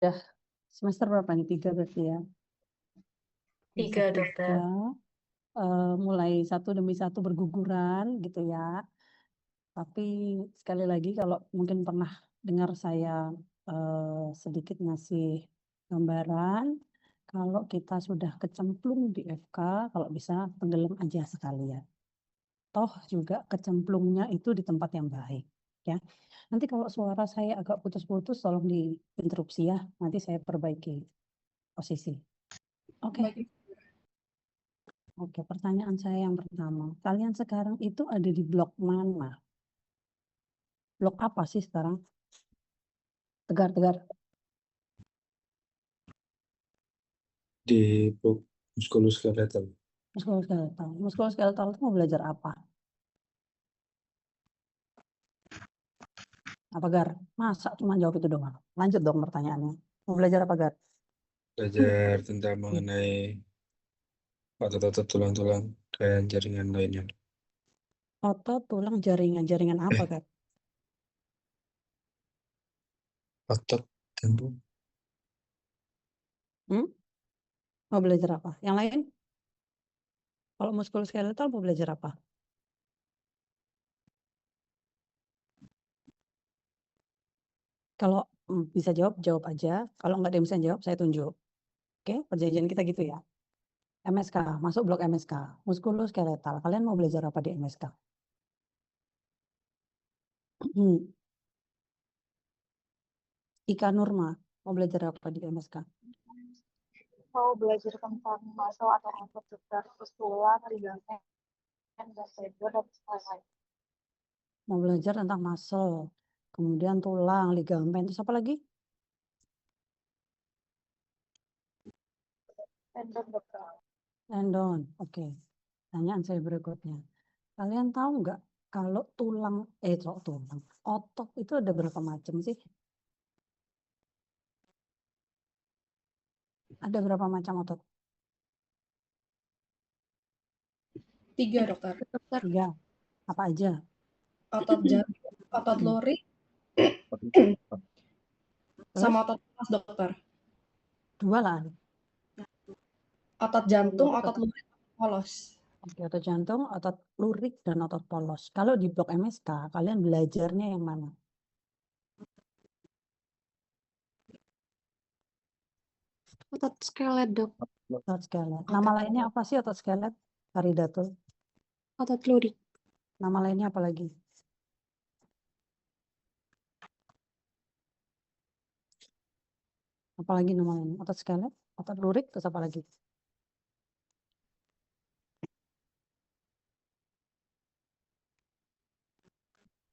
Udah semester berapa nih? 3 berarti ya. 3, dokter. Mulai satu demi satu berguguran gitu ya. Tapi sekali lagi kalau mungkin pernah dengar saya sedikit ngasih gambaran, kalau kita sudah kecemplung di FK, kalau bisa tenggelam aja sekalian. Toh juga kecemplungnya itu di tempat yang baik, ya. Nanti kalau suara saya agak putus-putus, tolong diinterupsi ya. Nanti saya perbaiki posisi. Oke. Oke, pertanyaan saya yang pertama. Kalian sekarang itu ada di blok mana? Blok apa sih sekarang? Tegar. Di blok muskuloskeletal. Muskuloskeletal. Muskuloskeletal itu mau belajar apa? Apa, Gar? Masa cuma jawab itu doang? Lanjut dong pertanyaannya. Mau belajar apa, Gar? Belajar tentang mengenai otot-otot tulang-tulang dan jaringan lainnya. Otot, tulang, jaringan. Jaringan apa, Gar? Otot jantung. Mau belajar apa? Yang lain? Kalau muskuloskeletal mau belajar apa? Kalau bisa jawab, jawab aja. Kalau nggak ada yang bisa jawab, saya tunjuk. Oke, perjanjian kita gitu ya. MSK, masuk blok MSK. Muskuloskeletal. Kalian mau belajar apa di MSK? Ika Nurma, mau belajar apa di MSK? Mau belajar tentang muscle atau otot dokter, terus tulang, ligament, dan tendon, dan lain-lain. Mau belajar tentang muscle, kemudian tulang, ligamen, terus apa lagi? Tendon dokter. Tendon, oke. Tanyaan saya berikutnya. Kalian tahu nggak kalau tulang, otot itu ada berapa macam sih? Ada berapa macam otot? 3, dokter. 3. Apa aja? Otot jantung, otot lurik, sama otot polos, dokter. 2 lah. Otot jantung, otot lurik, polos. Oke, otot jantung, otot lurik, dan otot polos. Kalau di blok MSK, kalian belajarnya yang mana? Otot skelet dok. Otot skelet. Nama lainnya apa sih otot skelet? Faridatul. Otot lurik. Nama lainnya apa lagi? Apalagi nama lainnya? Otot skelet, otot lurik, terus apa lagi?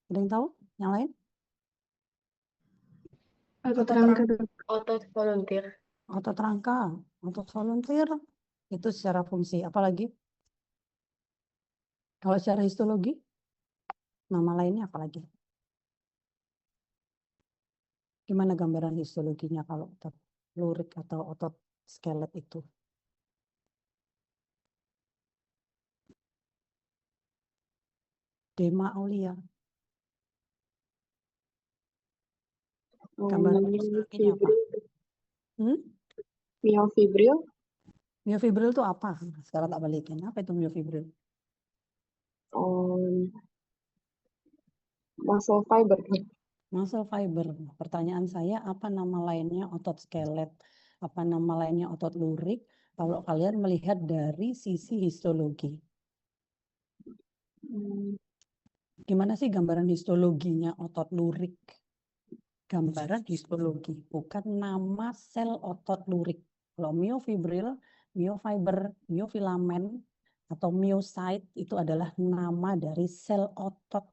Ada yang tahu? Yang lain? Otot rangka dok. Otot volunteer. Otot rangka, otot volunteer. Itu secara fungsi. Apalagi? Kalau secara histologi, nama lainnya apa lagi? Gimana gambaran histologinya kalau otot lurik atau otot skelet itu? Dema Aulia. Gambaran histologinya apa? Miofibril. Miofibril itu apa? Sekarang tak balikin. Apa itu miofibril? Muscle fiber. Muscle fiber. Pertanyaan saya, apa nama lainnya otot skelet? Apa nama lainnya otot lurik? Kalau kalian melihat dari sisi histologi. Gimana sih gambaran histologinya otot lurik? Gambaran histologi, bukan nama sel otot lurik. Kalau miofibril, miofiber, miofilamen, atau myocyte itu adalah nama dari sel otot.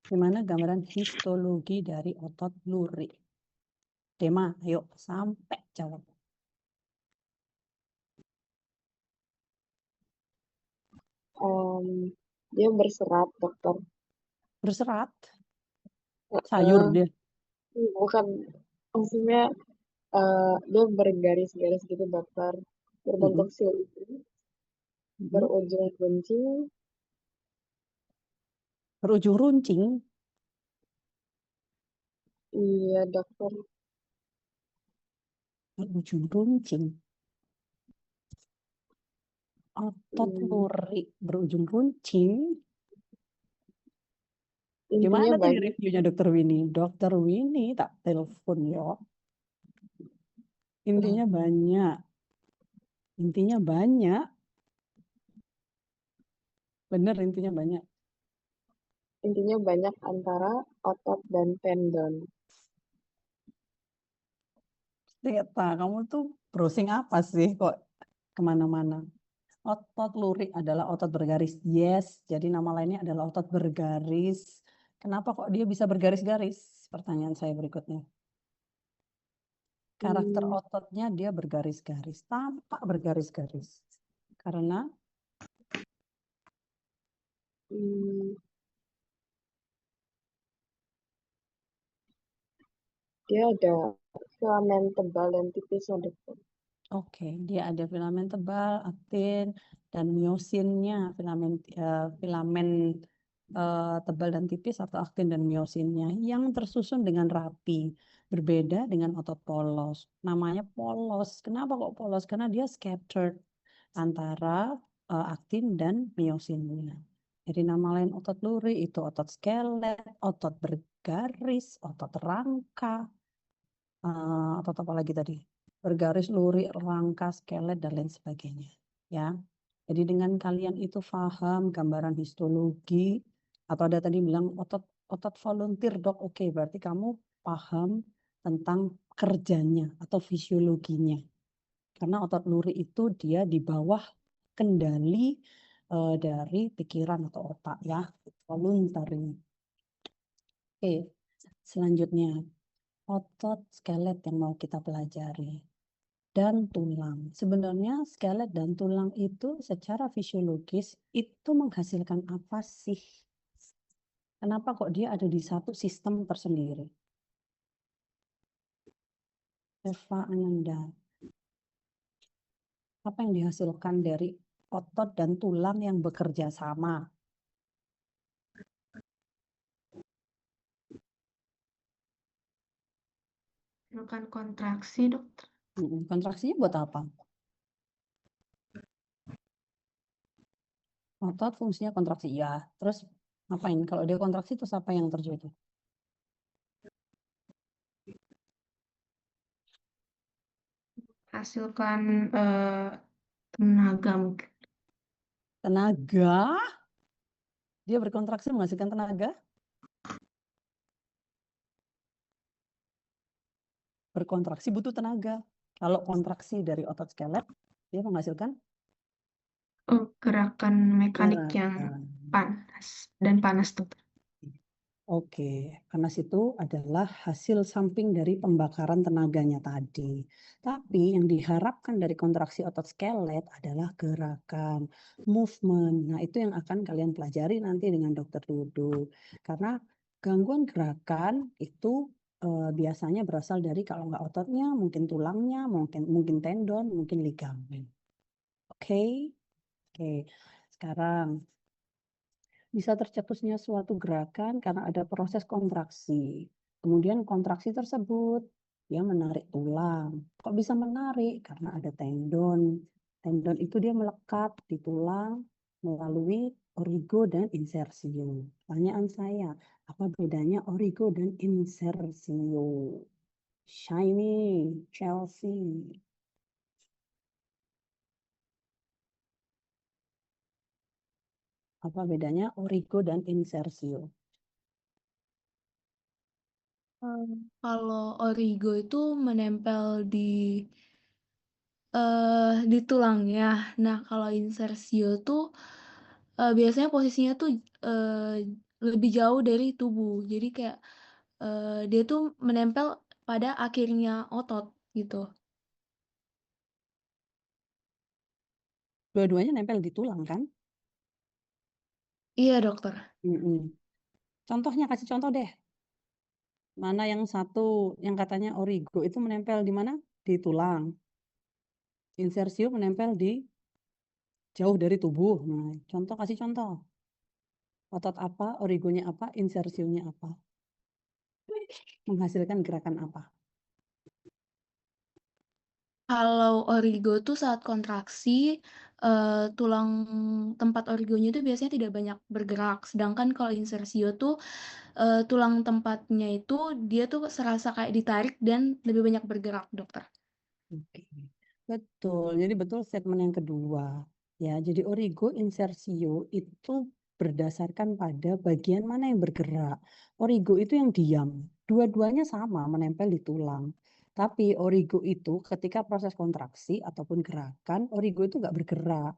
Gimana gambaran histologi dari otot lurik? Tema, ayo sampai jawab. Dia berserat dokter. Berserat? Sayur dia? Bukan, maksudnya dia bergaris-garis gitu dokter. Berbentuk silinder, berujung runcing. Berujung runcing? Iya, dokter. Berujung runcing. Otot lurik berujung runcing. Intinya Gimana tadi banyak. reviewnya Dokter Winnie? Dokter Winnie tak telepon yo. Intinya banyak. Intinya banyak. Bener intinya banyak. Intinya banyak antara otot dan tendon. Teta, kamu tuh browsing apa sih kok kemana-mana? Otot lurik adalah otot bergaris. Yes, jadi nama lainnya adalah otot bergaris. Kenapa kok dia bisa bergaris-garis? Pertanyaan saya berikutnya. Karakter ototnya dia bergaris-garis, tampak bergaris-garis. Karena Hmm, dia ada filamen tebal dan tipisnya, dokter. oke, dia ada filamen tebal, aktin, dan miosinnya. Filamen tebal dan tipis atau aktin dan miosinnya yang tersusun dengan rapi. Berbeda dengan otot polos. Namanya polos. Kenapa kok polos? Karena dia scattered antara aktin dan miosinnya. Jadi nama lain otot lurik itu otot skelet, otot bergaris, otot rangka, otot apa lagi tadi? Bergaris, lurik, rangka, skelet, dan lain sebagainya. Ya, jadi dengan kalian itu paham gambaran histologi, atau ada tadi bilang otot volunteer dok, oke, berarti kamu paham tentang kerjanya atau fisiologinya. Karena otot lurik itu dia di bawah kendali dari pikiran atau otak ya, voluntary. Oke, selanjutnya otot skelet yang mau kita pelajari. Dan tulang. Sebenarnya skelet dan tulang itu secara fisiologis itu menghasilkan apa sih? Kenapa kok dia ada di satu sistem tersendiri? Eva Ananda. Apa yang dihasilkan dari otot dan tulang yang bekerja sama? Bukan kontraksi, dokter. Kontraksinya buat apa? Otot fungsinya kontraksi, ya. Terus ngapain? Kalau dia kontraksi terus apa yang terjadi? Hasilkan tenaga mungkin. Tenaga? Dia berkontraksi menghasilkan tenaga? Berkontraksi butuh tenaga. Kalau kontraksi dari otot skelet, dia menghasilkan Gerakan mekanik yang gerakan. panas dan panas, dokter. Oke, panas itu adalah hasil samping dari pembakaran tenaganya tadi. Tapi yang diharapkan dari kontraksi otot skelet adalah gerakan, movement. Nah, itu yang akan kalian pelajari nanti dengan dokter Dudu. Karena gangguan gerakan itu biasanya berasal dari kalau nggak ototnya, mungkin tulangnya, mungkin tendon, mungkin ligamen. Oke, oke. Sekarang bisa tercetusnya suatu gerakan karena ada proses kontraksi. Kemudian kontraksi tersebut dia menarik tulang. Kok bisa menarik? Karena ada tendon. Tendon itu dia melekat di tulang melalui origo dan insersio. Pertanyaan saya, apa bedanya origo dan insersio? Shiny, Chelsea. Apa bedanya origo dan insersio? Kalau origo itu menempel di tulangnya. Nah, kalau insersio tuh biasanya posisinya tuh lebih jauh dari tubuh. Jadi kayak dia tuh menempel pada akhirnya otot gitu. Dua-duanya nempel di tulang kan? Iya, dokter. Contohnya, kasih contoh deh. Mana yang satu yang katanya origo itu menempel di mana? Di tulang. Insersio menempel di jauh dari tubuh. Nah, contoh, kasih contoh. Otot apa, origonya apa, insersionya apa? menghasilkan gerakan apa? Kalau origo tuh saat kontraksi, tulang tempat origonya itu biasanya tidak banyak bergerak. Sedangkan kalau insersio tuh, tulang tempatnya itu dia tuh serasa kayak ditarik dan lebih banyak bergerak, dokter. Oke, betul. Jadi betul statement yang kedua. Ya, jadi origo insersio itu berdasarkan pada bagian mana yang bergerak. Origo itu yang diam. Dua-duanya sama menempel di tulang. Tapi origo itu ketika proses kontraksi ataupun gerakan, origo itu nggak bergerak.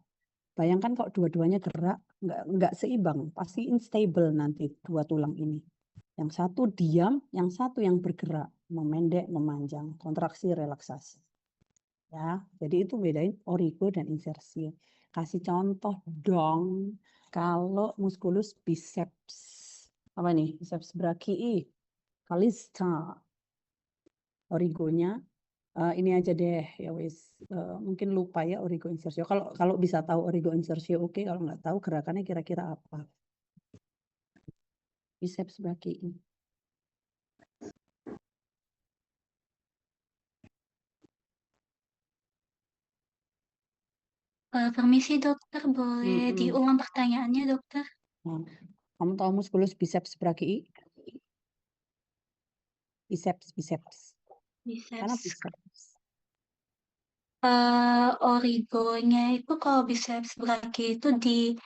Bayangkan kalau dua-duanya gerak, nggak seimbang, pasti unstable nanti dua tulang ini. Yang satu diam, yang satu yang bergerak, memendek, memanjang, kontraksi, relaksasi. Ya, jadi itu bedain origo dan insersio. Kasih contoh dong, kalau musculus biceps, apa nih? Biceps brachii, callista, origonya ini aja deh ya wis. Mungkin lupa ya origo insersio. Kalau bisa tahu origo insersio oke, kalau nggak tahu gerakannya kira-kira apa. Biceps brachii. Permisi dokter, boleh Mm-mm. diulang pertanyaannya dokter? Nah, kamu tahu musculus biceps brachii? Biceps. Karena Biceps. biceps. Origonya itu kalau biceps brachii itu di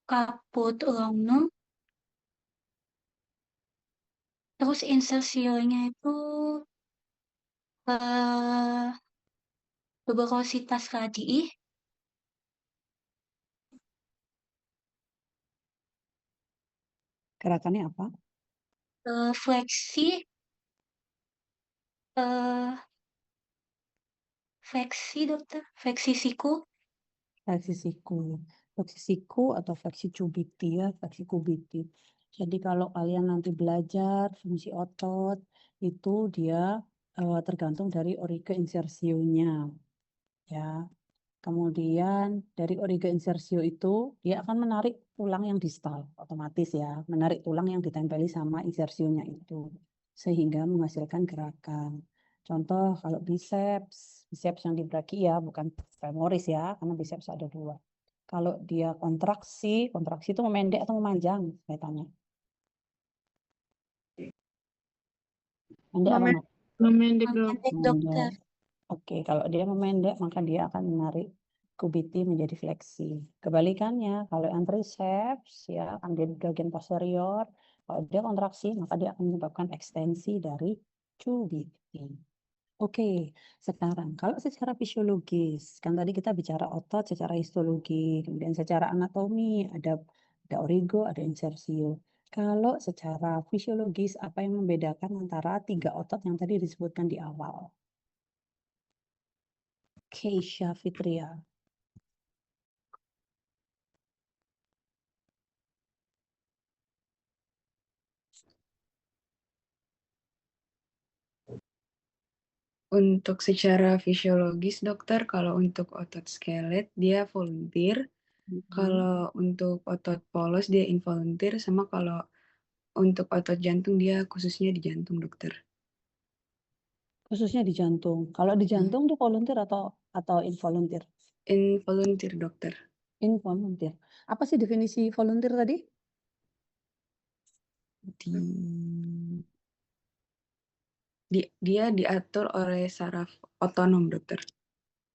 caput longum, terus insersionya itu tuberositas radii, Gerakannya apa? fleksi, dokter, fleksi siku. Fleksi siku atau fleksi cubiti ya, fleksi kubiti. Jadi kalau kalian nanti belajar fungsi otot itu dia tergantung dari origo insersionya ya. Kemudian dari origo insersio itu dia akan menarik tulang yang distal otomatis ya, menarik tulang yang ditempeli sama insersionya itu sehingga menghasilkan gerakan. Contoh kalau biceps yang di brachii ya, bukan femoris ya, karena biceps ada dua. Kalau dia kontraksi itu memendek atau memanjang? Saya tanya. Pendek apa enggak? Memendek dok. Memendek dokter. Oke, kalau dia memendek maka dia akan menarik kubiti menjadi fleksi. Kebalikannya, kalau yang triceps ya akan di bagian posterior. Kalau dia kontraksi maka dia akan menyebabkan ekstensi dari cubiti. Oke, sekarang kalau secara fisiologis, kan tadi kita bicara otot secara histologi, kemudian secara anatomi ada origo, ada insersio. Kalau secara fisiologis, apa yang membedakan antara tiga otot yang tadi disebutkan di awal? Keisha Fitria. Untuk secara fisiologis dokter, kalau untuk otot skelet dia volunteer, kalau untuk otot polos dia involunteer, sama kalau untuk otot jantung dia khususnya di jantung dokter. Khususnya di jantung. Kalau di jantung tuh volunteer atau involunteer? Involunteer dokter. Involunteer. Apa sih definisi volunteer tadi? Dia diatur oleh saraf otonom dokter.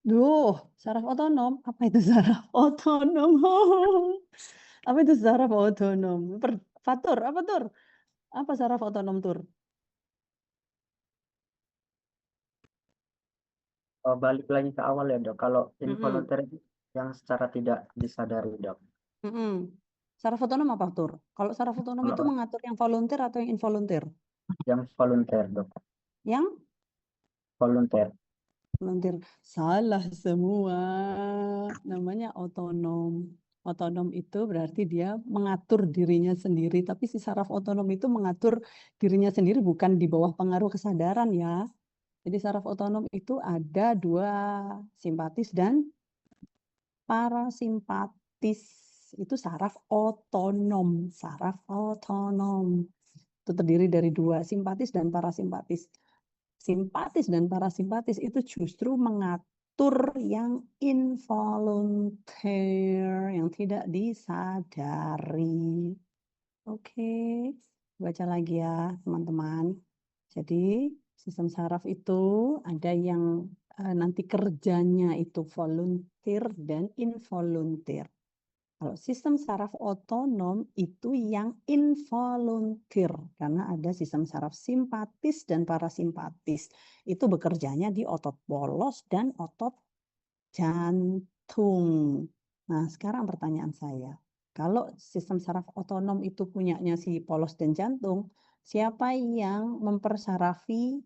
Duh, saraf otonom. Apa itu saraf otonom? Apa itu saraf otonom? Fatur, apa tur? Apa saraf otonom tur? Balik lagi ke awal ya dok, kalau involunteer itu yang secara tidak disadari dok. Saraf otonom apa tur? Kalau saraf otonom itu Kalau mengatur yang volunteer atau yang involunteer? yang volunteer dok, Yang volunteer. volunteer. Salah semua. Namanya otonom. Otonom itu berarti dia mengatur dirinya sendiri, tapi si saraf otonom itu mengatur dirinya sendiri bukan di bawah pengaruh kesadaran ya. Jadi saraf otonom itu ada dua, simpatis dan parasimpatis. Itu saraf otonom. Itu terdiri dari dua, simpatis dan parasimpatis. Simpatis dan parasimpatis itu justru mengatur yang involunteer, yang tidak disadari. Oke, baca lagi ya teman-teman. Jadi sistem saraf itu ada yang nanti kerjanya itu volunteer dan involunteer. Kalau sistem saraf otonom itu yang involunteer karena ada sistem saraf simpatis dan parasimpatis. Itu bekerjanya di otot polos dan otot jantung. Nah, sekarang pertanyaan saya. Kalau sistem saraf otonom itu punyanya si polos dan jantung, siapa yang mempersarafi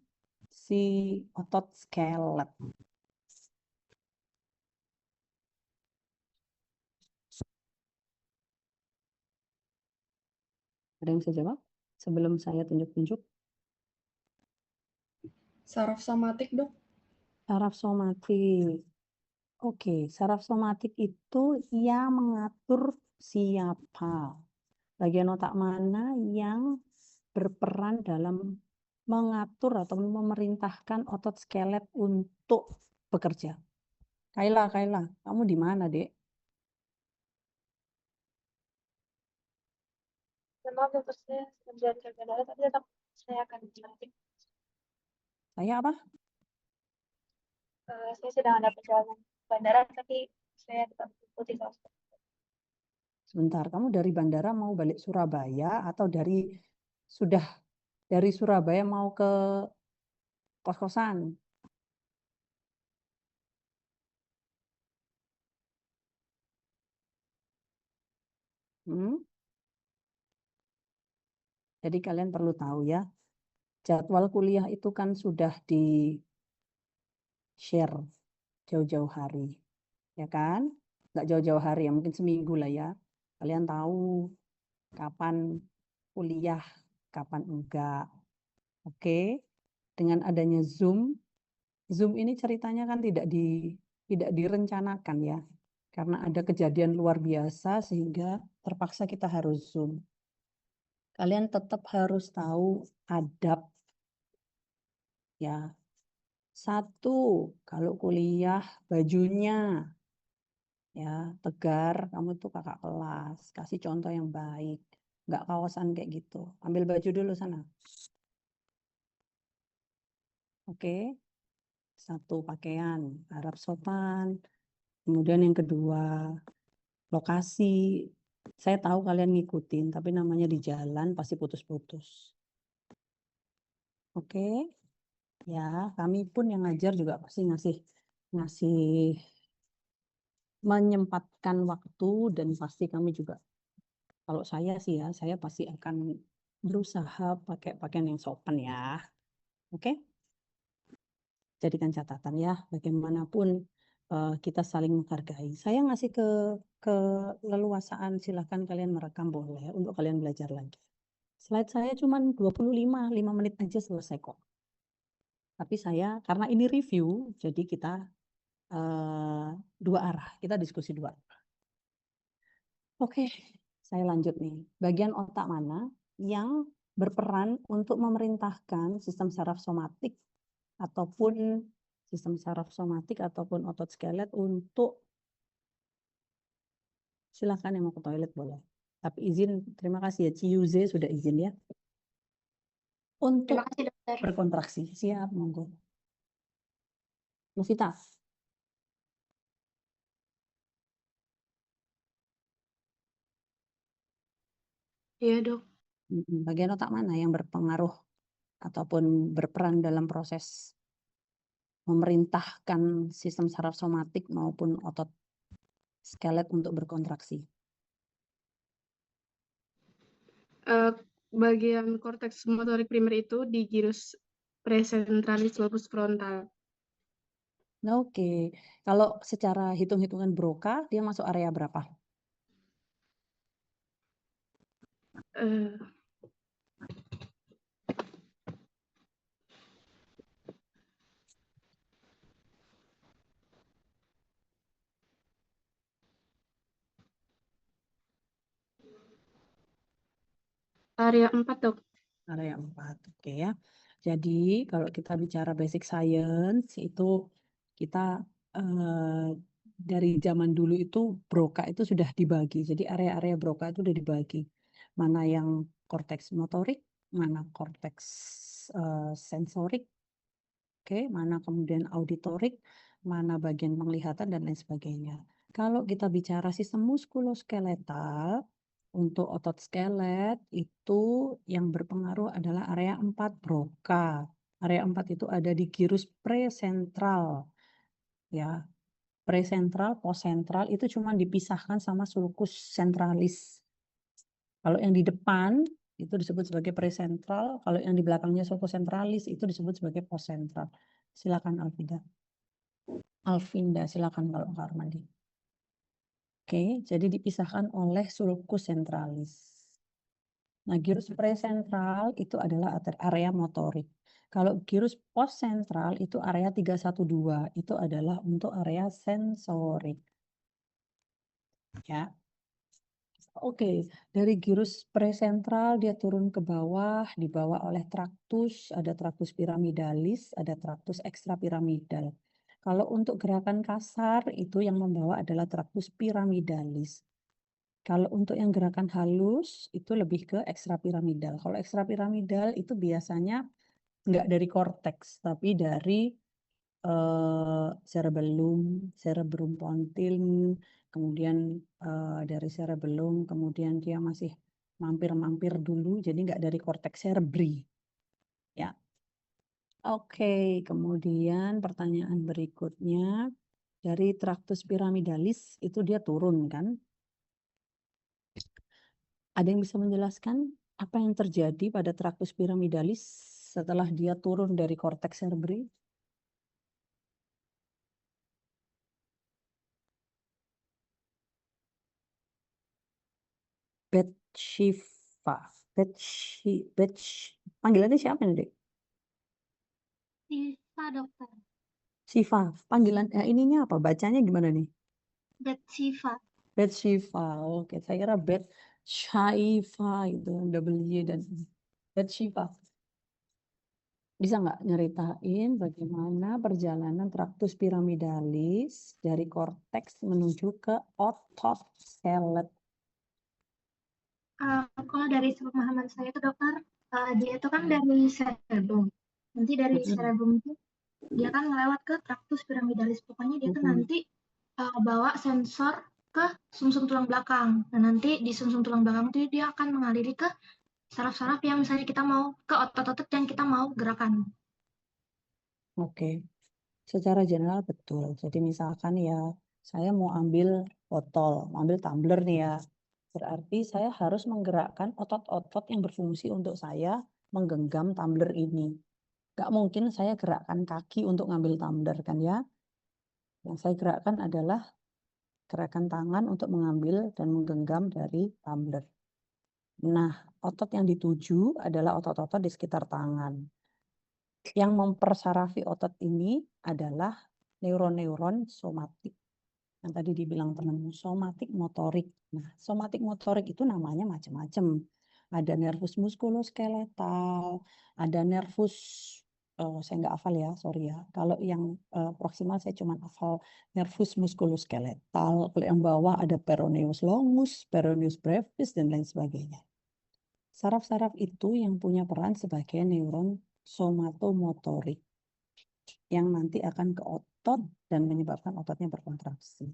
si otot skelet? Ada yang bisa jawab? Sebelum saya tunjuk-tunjuk. Saraf somatik, Dok. Saraf somatik. Oke, saraf somatik itu yang mengatur siapa? Bagian otak mana yang berperan dalam mengatur atau memerintahkan otot skelet untuk bekerja? Kaila, kamu di mana, Dek? Maaf dokter, saya sedang ke bandara, tapi tetap saya akan dilantik. Saya apa? Saya sedang ada perjalanan ke bandara, tapi saya tetap mengikuti kelas. Sebentar, kamu dari bandara mau balik Surabaya atau sudah dari Surabaya mau ke kos-kosan? Hmm? Jadi kalian perlu tahu ya, jadwal kuliah itu kan sudah di-share jauh-jauh hari, ya kan? Nggak jauh-jauh hari ya, mungkin seminggu lah ya. Kalian tahu kapan kuliah, kapan enggak. Oke? Dengan adanya Zoom ini ceritanya kan tidak direncanakan ya. Karena ada kejadian luar biasa sehingga terpaksa kita harus Zoom. Kalian tetap harus tahu adab ya. Satu, kalau kuliah bajunya ya tegar, kamu tuh kakak kelas, kasih contoh yang baik, nggak kawasan kayak gitu. Ambil baju dulu sana. Oke, satu pakaian, harap sopan. Kemudian yang kedua, lokasi. Saya tahu kalian ngikutin, tapi namanya di jalan pasti putus-putus. Oke, ya kami pun yang ngajar juga pasti ngasih menyempatkan waktu dan pasti kami juga. Kalau saya sih ya, saya pasti akan berusaha pakai pakaian yang sopan ya. Oke? Jadikan catatan ya, bagaimanapun kita saling menghargai. Saya ngasih keleluasaan, silahkan kalian merekam boleh untuk kalian belajar lagi. Slide saya cuma 5 menit aja selesai kok. Tapi saya, karena ini review, jadi kita dua arah, kita diskusi dua arah. Oke, saya lanjut nih. Bagian otak mana yang berperan untuk memerintahkan sistem saraf somatik ataupun otot skelet untuk silakan yang mau ke toilet boleh. Tapi izin, terima kasih ya Ciuze sudah izin ya. Untuk Terima kasih dokter. berkontraksi. Siap, monggo. Novita. Iya, Dok. Bagian otak mana yang berpengaruh ataupun berperan dalam proses memerintahkan sistem saraf somatik maupun otot skelet untuk berkontraksi? Bagian korteks motorik primer itu di gyrus presentralis lobus frontal. Oke, kalau secara hitung-hitungan Broca, dia masuk area berapa? Area 4, Dok. area 4. Oke ya. Jadi kalau kita bicara basic science itu kita dari zaman dulu itu broca itu sudah dibagi. Jadi area-area broca itu sudah dibagi. Mana yang korteks motorik, mana korteks sensorik, oke, mana kemudian auditorik, mana bagian penglihatan dan lain sebagainya. Kalau kita bicara sistem muskuloskeletal, untuk otot skelet itu yang berpengaruh adalah area 4 broca. Area 4 itu ada di gyrus presentral. Ya, presentral, posentral itu cuma dipisahkan sama sulcus centralis. Kalau yang di depan itu disebut sebagai presentral, kalau yang di belakangnya sulcus centralis itu disebut sebagai posentral. Silakan Alvinda. Alvinda, silakan kalau Kak Armandi. Oke, jadi dipisahkan oleh sulcus centralis. Nah, gyrus presentral itu adalah area motorik. Kalau gyrus postsentral itu area 312, itu adalah untuk area sensorik. Ya. Oke, dari gyrus presentral dia turun ke bawah, dibawa oleh traktus, ada traktus piramidalis, ada traktus ekstrapiramidal. Kalau untuk gerakan kasar itu yang membawa adalah traktus piramidalis. Kalau untuk yang gerakan halus itu lebih ke ekstrapiramidal. Kalau ekstrapiramidal itu biasanya nggak dari korteks, tapi dari cerebellum pontil, kemudian dari cerebellum, kemudian dia masih mampir-mampir dulu, jadi nggak dari korteks cerebri. Ya. Oke, kemudian pertanyaan berikutnya dari traktus piramidalis itu dia turun kan? Ada yang bisa menjelaskan apa yang terjadi pada traktus piramidalis setelah dia turun dari korteks cerebri? Bathsheba. Panggilannya siapa nih, Dek? Siva, dokter. Siva. Panggilan ininya apa? Bacanya gimana nih? Bathsheba. Bathsheba. Oke, saya kira Bathsheba itu W dan Bathsheba. Bisa nggak nyeritain bagaimana perjalanan traktus piramidalis dari korteks menuju ke otot skelet? Kalau dari pemahaman saya itu dokter, dia itu kan dari cerebrum. Nanti dari cerebrum itu dia kan melewat ke traktus piramidalis. Pokoknya dia tuh nanti bawa sensor ke sumsum tulang belakang. Nah nanti di sumsum tulang belakang itu dia akan mengaliri ke saraf-saraf yang misalnya kita mau ke otot-otot yang kita mau gerakan. Oke, secara general betul. Jadi misalkan ya, saya mau ambil botol, mau ambil tumbler nih ya. Berarti saya harus menggerakkan otot-otot yang berfungsi untuk saya menggenggam tumbler ini. Gak mungkin saya gerakkan kaki untuk ngambil tumbler kan ya. Yang saya gerakkan adalah gerakan tangan untuk mengambil dan menggenggam dari tumbler. Nah, otot yang dituju adalah otot-otot di sekitar tangan. Yang mempersarafi otot ini adalah neuron-neuron somatik. Yang tadi dibilang temanmu, somatik motorik. Nah, somatik motorik itu namanya macam-macam. Ada nervus muskuloskeletal, ada nervus, saya nggak hafal ya, sorry ya. Kalau yang proksimal saya cuma hafal nervus muskuloskeletal. Kalau yang bawah ada peroneus longus, peroneus brevis, dan lain sebagainya. Saraf-saraf itu yang punya peran sebagai neuron somatomotorik yang nanti akan ke otot dan menyebabkan ototnya berkontraksi.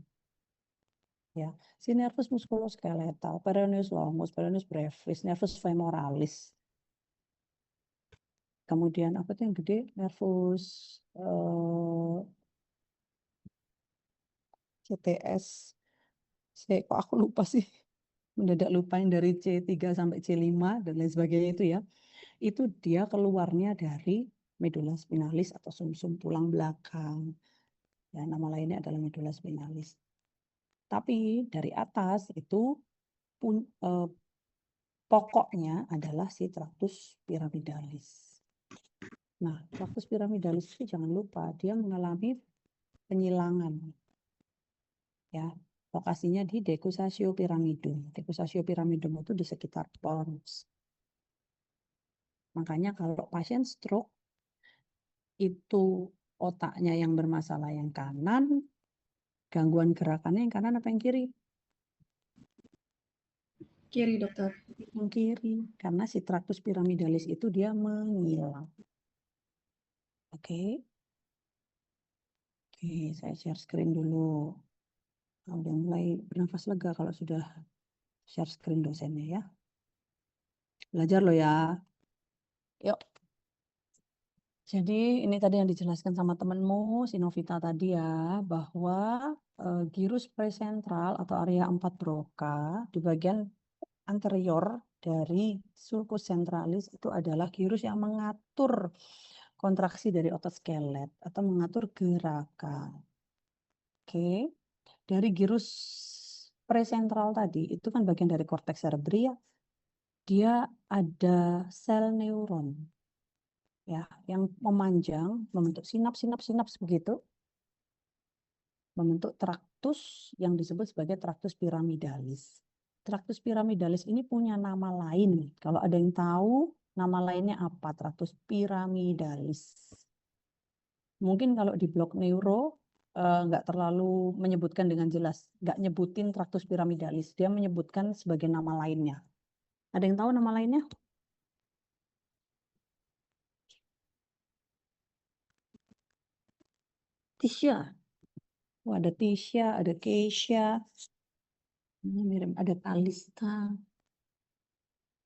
Ya, si nervus muskuloskeletal, peroneus longus, peroneus brevis, nervus femoralis. Kemudian apa tuh yang gede? Nervus CTS. Kok aku lupa sih. Mendadak lupa yang dari C3 sampai C5 dan lain sebagainya itu ya. Itu dia keluarnya dari medula spinalis atau sumsum tulang belakang. Ya, nama lainnya adalah medula spinalis. Tapi dari atas itu pokoknya adalah si traktus piramidalis. Nah, traktus piramidalis itu jangan lupa dia mengalami penyilangan. Ya, lokasinya di decussatio pyramidum. Decussatio pyramidum itu di sekitar pons. Makanya kalau pasien stroke itu otaknya yang bermasalah yang kanan, gangguan gerakannya yang kanan apa yang kiri? Kiri, dokter. Yang kiri, karena si traktus piramidalis itu dia menyilang. Oke. Oke, saya share screen dulu. Nah, udah mulai bernafas lega kalau sudah share screen dosennya ya. Belajar lo ya. Yuk. Jadi ini tadi yang dijelaskan sama temenmu, si Novita tadi ya, bahwa gyrus presentral atau area 4 Broca di bagian anterior dari sulcus centralis itu adalah gyrus yang mengatur kontraksi dari otot skelet atau mengatur gerakan. Oke, dari gyrus presentral tadi itu kan bagian dari korteks cerebri ya. Dia ada sel neuron ya yang memanjang membentuk sinaps begitu, membentuk traktus yang disebut sebagai traktus piramidalis. Traktus piramidalis ini punya nama lain. Kalau ada yang tahu nama lainnya apa? Traktus piramidalis. Mungkin kalau di blok neuro nggak terlalu menyebutkan dengan jelas, nggak nyebutin traktus piramidalis. Dia menyebutkan sebagai nama lainnya. Ada yang tahu nama lainnya? Tisha. Oh, ada Tisha, ada Keisha. Ini mirip, ada Kalista.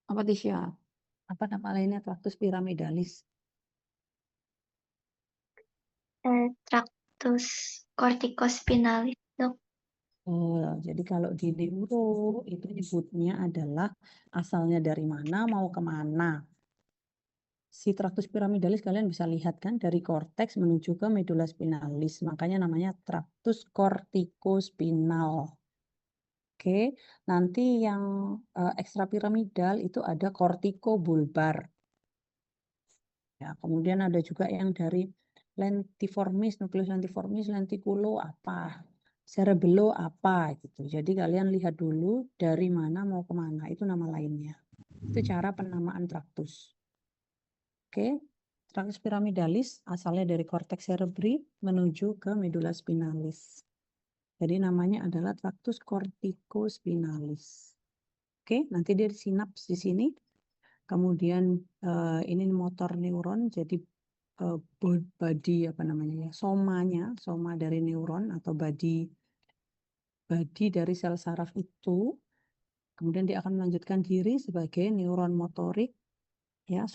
Apa Tisha? Apa nama lainnya traktus piramidalis? Traktus corticospinalis, dok. Oh, jadi kalau di neuro itu nyebutnya adalah asalnya dari mana mau kemana. Si traktus piramidalis kalian bisa lihat kan dari korteks menuju ke medula spinalis. Makanya namanya traktus kortikospinal. Oke, nanti yang ekstrapiramidal itu ada kortikobulbar. Ya, kemudian ada juga yang dari lentiformis, nukleus lentiformis, lentikulo apa, cerebello apa gitu. Jadi kalian lihat dulu dari mana mau kemana, itu nama lainnya. Itu cara penamaan traktus. Oke, traktus piramidalis asalnya dari korteks cerebri menuju ke medula spinalis. Jadi namanya adalah traktus corticospinalis. Oke, nanti dia sinaps di sini. Kemudian ini motor neuron, jadi body apa namanya ya, soma dari neuron atau body dari sel saraf itu. Kemudian dia akan melanjutkan diri sebagai neuron motorik, ya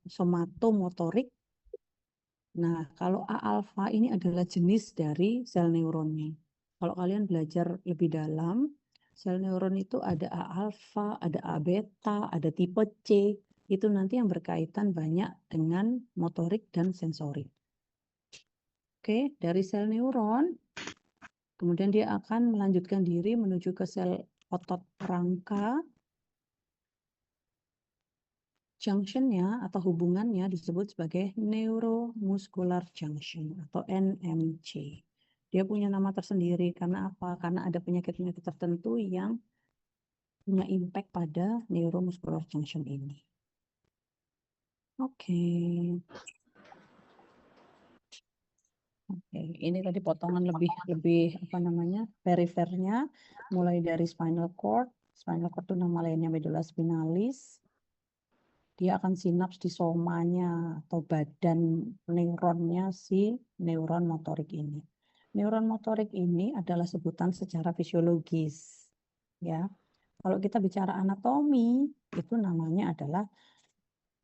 somatomotorik. Nah, kalau A alfa ini adalah jenis dari sel neuronnya. Kalau kalian belajar lebih dalam, sel neuron itu ada A alfa, ada A beta, ada tipe C. Itu nanti yang berkaitan banyak dengan motorik dan sensorik. Oke, dari sel neuron, kemudian dia akan melanjutkan diri menuju ke sel otot rangka. Junctionnya atau hubungannya disebut sebagai neuromuscular junction atau NMJ. Dia punya nama tersendiri karena apa? Karena ada penyakit-penyakit tertentu yang punya impact pada neuromuscular junction ini. Oke. Oke, ini tadi potongan lebih apa namanya? Perifernya mulai dari spinal cord. Spinal cord itu nama lainnya medulla spinalis. Dia akan sinaps di somanya atau badan neuronnya si neuron motorik ini. Neuron motorik ini adalah sebutan secara fisiologis. Ya, kalau kita bicara anatomi, itu namanya adalah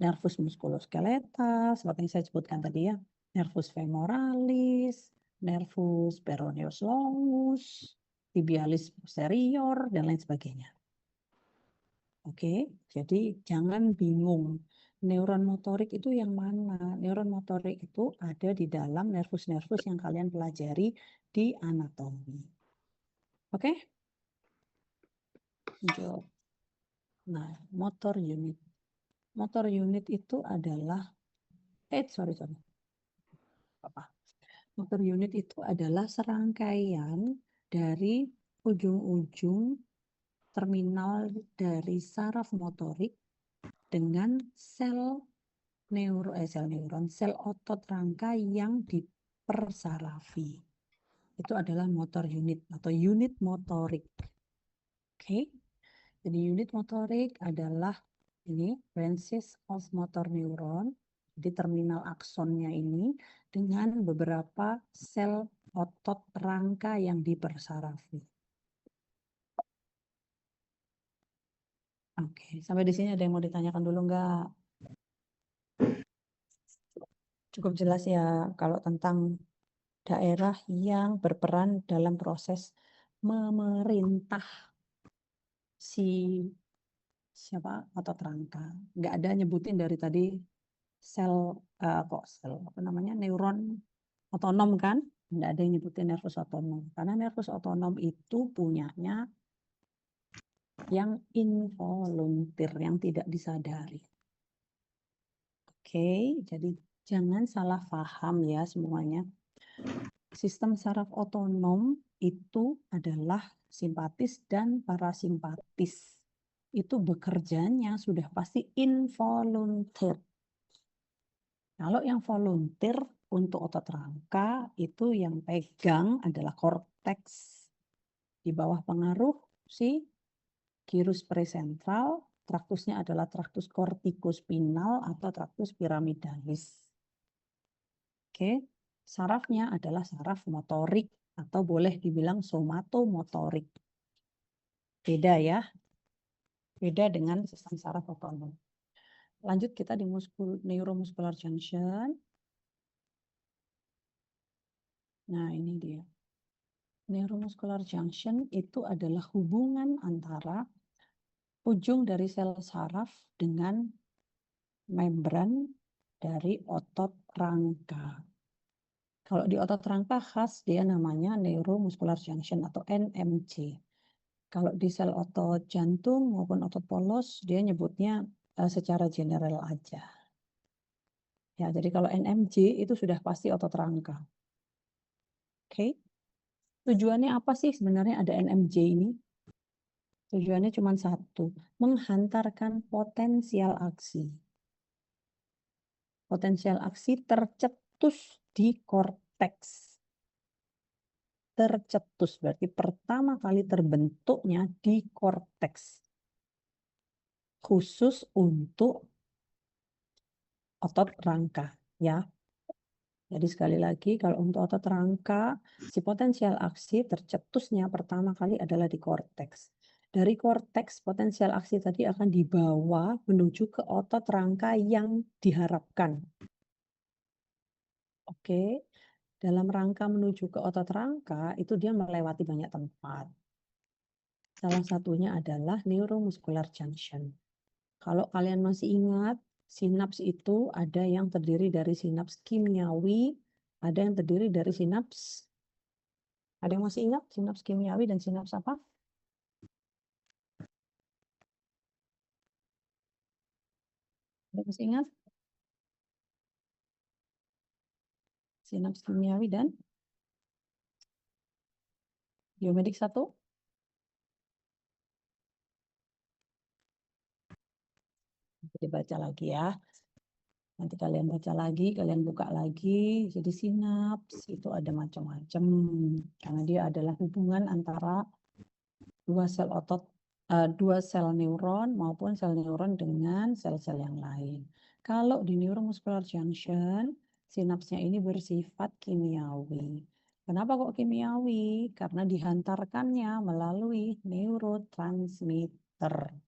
nervus musculoskeletal, seperti yang saya sebutkan tadi ya, nervus femoralis, nervus peroneus longus, tibialis posterior, dan lain sebagainya. Oke, jadi jangan bingung. Neuron motorik itu yang mana? Neuron motorik itu ada di dalam nervus-nervus yang kalian pelajari di anatomi. Oke? Lanjut. Nah, motor unit. Motor unit itu adalah, sorry. Apa? Motor unit itu adalah serangkaian dari ujung-ujung terminal dari saraf motorik dengan sel sel otot rangka yang dipersarafi. Itu adalah motor unit atau unit motorik. Oke. Jadi unit motorik adalah ini branches of motor neuron. Jadi terminal aksonnya ini dengan beberapa sel otot rangka yang dipersarafi. Oke, sampai di sini ada yang mau ditanyakan dulu enggak? Cukup jelas ya kalau tentang daerah yang berperan dalam proses memerintah otot rangka. Nggak ada nyebutin dari tadi neuron otonom kan? Nggak ada yang nyebutin nervus otonom. Karena nervus otonom itu punyanya yang involuntir, yang tidak disadari. Oke, jadi jangan salah paham ya semuanya. Sistem saraf otonom itu adalah simpatis dan parasimpatis. Itu bekerjanya sudah pasti involuntir. Kalau yang volunteer untuk otot rangka itu yang pegang adalah korteks. Di bawah pengaruh si gyrus presentral, traktusnya adalah traktus kortikospinal atau traktus piramidalis. Oke, sarafnya adalah saraf motorik atau boleh dibilang somatomotorik. Beda ya. Beda dengan sistem saraf otonom. Lanjut kita di neuromuscular junction. Nah, ini dia. Neuromuscular junction itu adalah hubungan antara ujung dari sel saraf dengan membran dari otot rangka. Kalau di otot rangka khas dia namanya neuromuscular junction atau NMJ. Kalau di sel otot jantung maupun otot polos dia nyebutnya secara general aja. Ya, jadi kalau NMJ itu sudah pasti otot rangka. Oke. Tujuannya apa sih sebenarnya ada NMJ ini? Tujuannya cuma satu, menghantarkan potensial aksi. Potensial aksi tercetus di korteks. Tercetus berarti pertama kali terbentuknya di korteks. Khusus untuk otot rangka, ya. Jadi sekali lagi kalau untuk otot rangka si potensial aksi tercetusnya pertama kali adalah di korteks. Dari korteks potensial aksi tadi akan dibawa menuju ke otot rangka yang diharapkan. Oke, dalam rangka menuju ke otot rangka itu dia melewati banyak tempat. Salah satunya adalah neuromuscular junction. Kalau kalian masih ingat, sinaps itu ada yang terdiri dari sinaps kimiawi, ada yang terdiri dari sinaps. Ada yang masih ingat sinaps kimiawi dan sinaps apa? Ada yang masih ingat? Sinaps kimiawi dan biomedik 1? Dibaca lagi ya. Nanti kalian baca lagi, kalian buka lagi. Jadi sinaps itu ada macam-macam. Karena dia adalah hubungan antara dua sel neuron maupun sel neuron dengan sel-sel yang lain. Kalau di neuromuscular junction, sinapsnya ini bersifat kimiawi. Kenapa kok kimiawi? Karena dihantarkannya melalui neurotransmitter.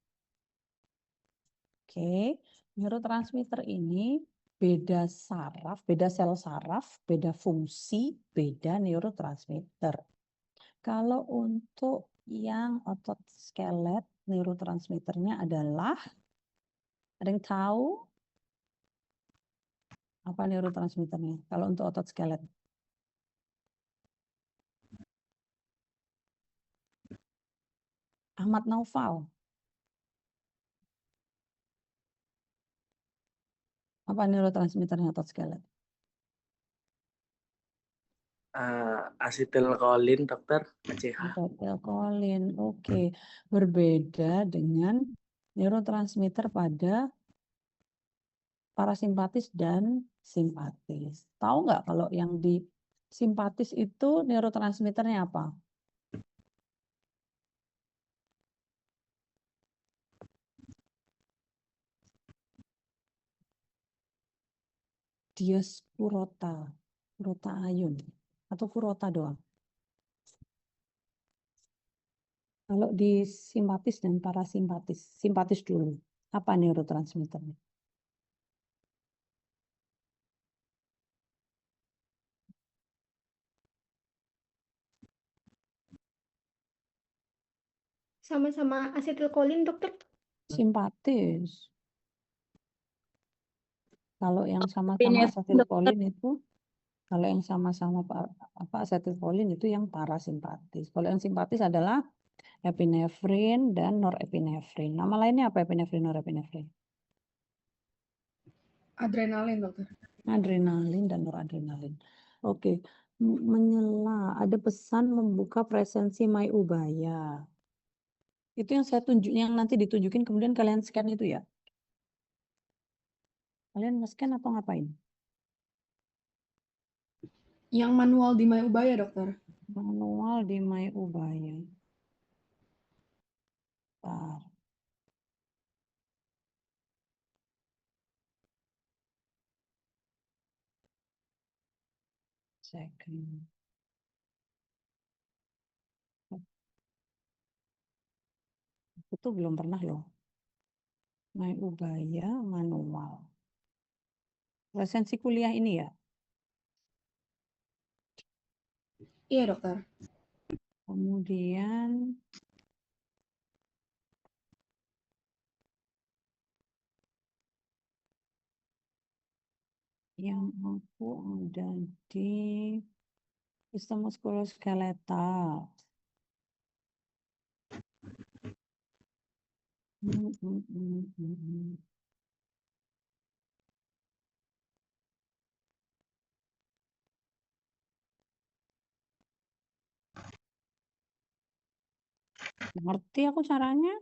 Oke, neurotransmitter ini beda saraf, beda sel saraf, beda fungsi, beda neurotransmitter. Kalau untuk yang otot skelet, neurotransmitternya adalah, ada yang tahu apa neurotransmitternya? Kalau untuk otot skelet. Ahmad Naufal. Apa neurotransmitternya otot skelet? Asetilkolin, dokter, ACH. Asetilkolin, oke. Berbeda dengan neurotransmitter pada parasimpatis dan simpatis. Tahu nggak kalau yang di simpatis itu neurotransmitternya apa? Diaskurota, ayun, atau kurota doang. Kalau di simpatis dan parasimpatis, simpatis dulu. Apa neurotransmitternya? Sama-sama asetilkolin, dokter. Simpatis. Kalau yang sama-sama asetilkolin itu, kalau yang sama-sama asetilkolin itu yang parasimpatis. Kalau yang simpatis adalah epinefrin dan norepinefrin. Nama lainnya apa epinefrin, norepinefrin? Adrenalin, dokter. Adrenalin dan noradrenalin. Oke, menyela. Ada pesan membuka presensi Mai Ubaya. Itu yang saya tunjuk, yang nanti ditunjukin kemudian kalian scan itu ya. Kalian nge-scan atau ngapain? Yang manual di Mai Ubaya, dokter. Manual di Mai Ubaya. Bentar. Second. Itu belum pernah loh. Mai Ubaya manual. Presensi kuliah ini ya. Iya, dokter. Kemudian yang aku ada di sistem muskuloskeletal. Ngerti aku caranya?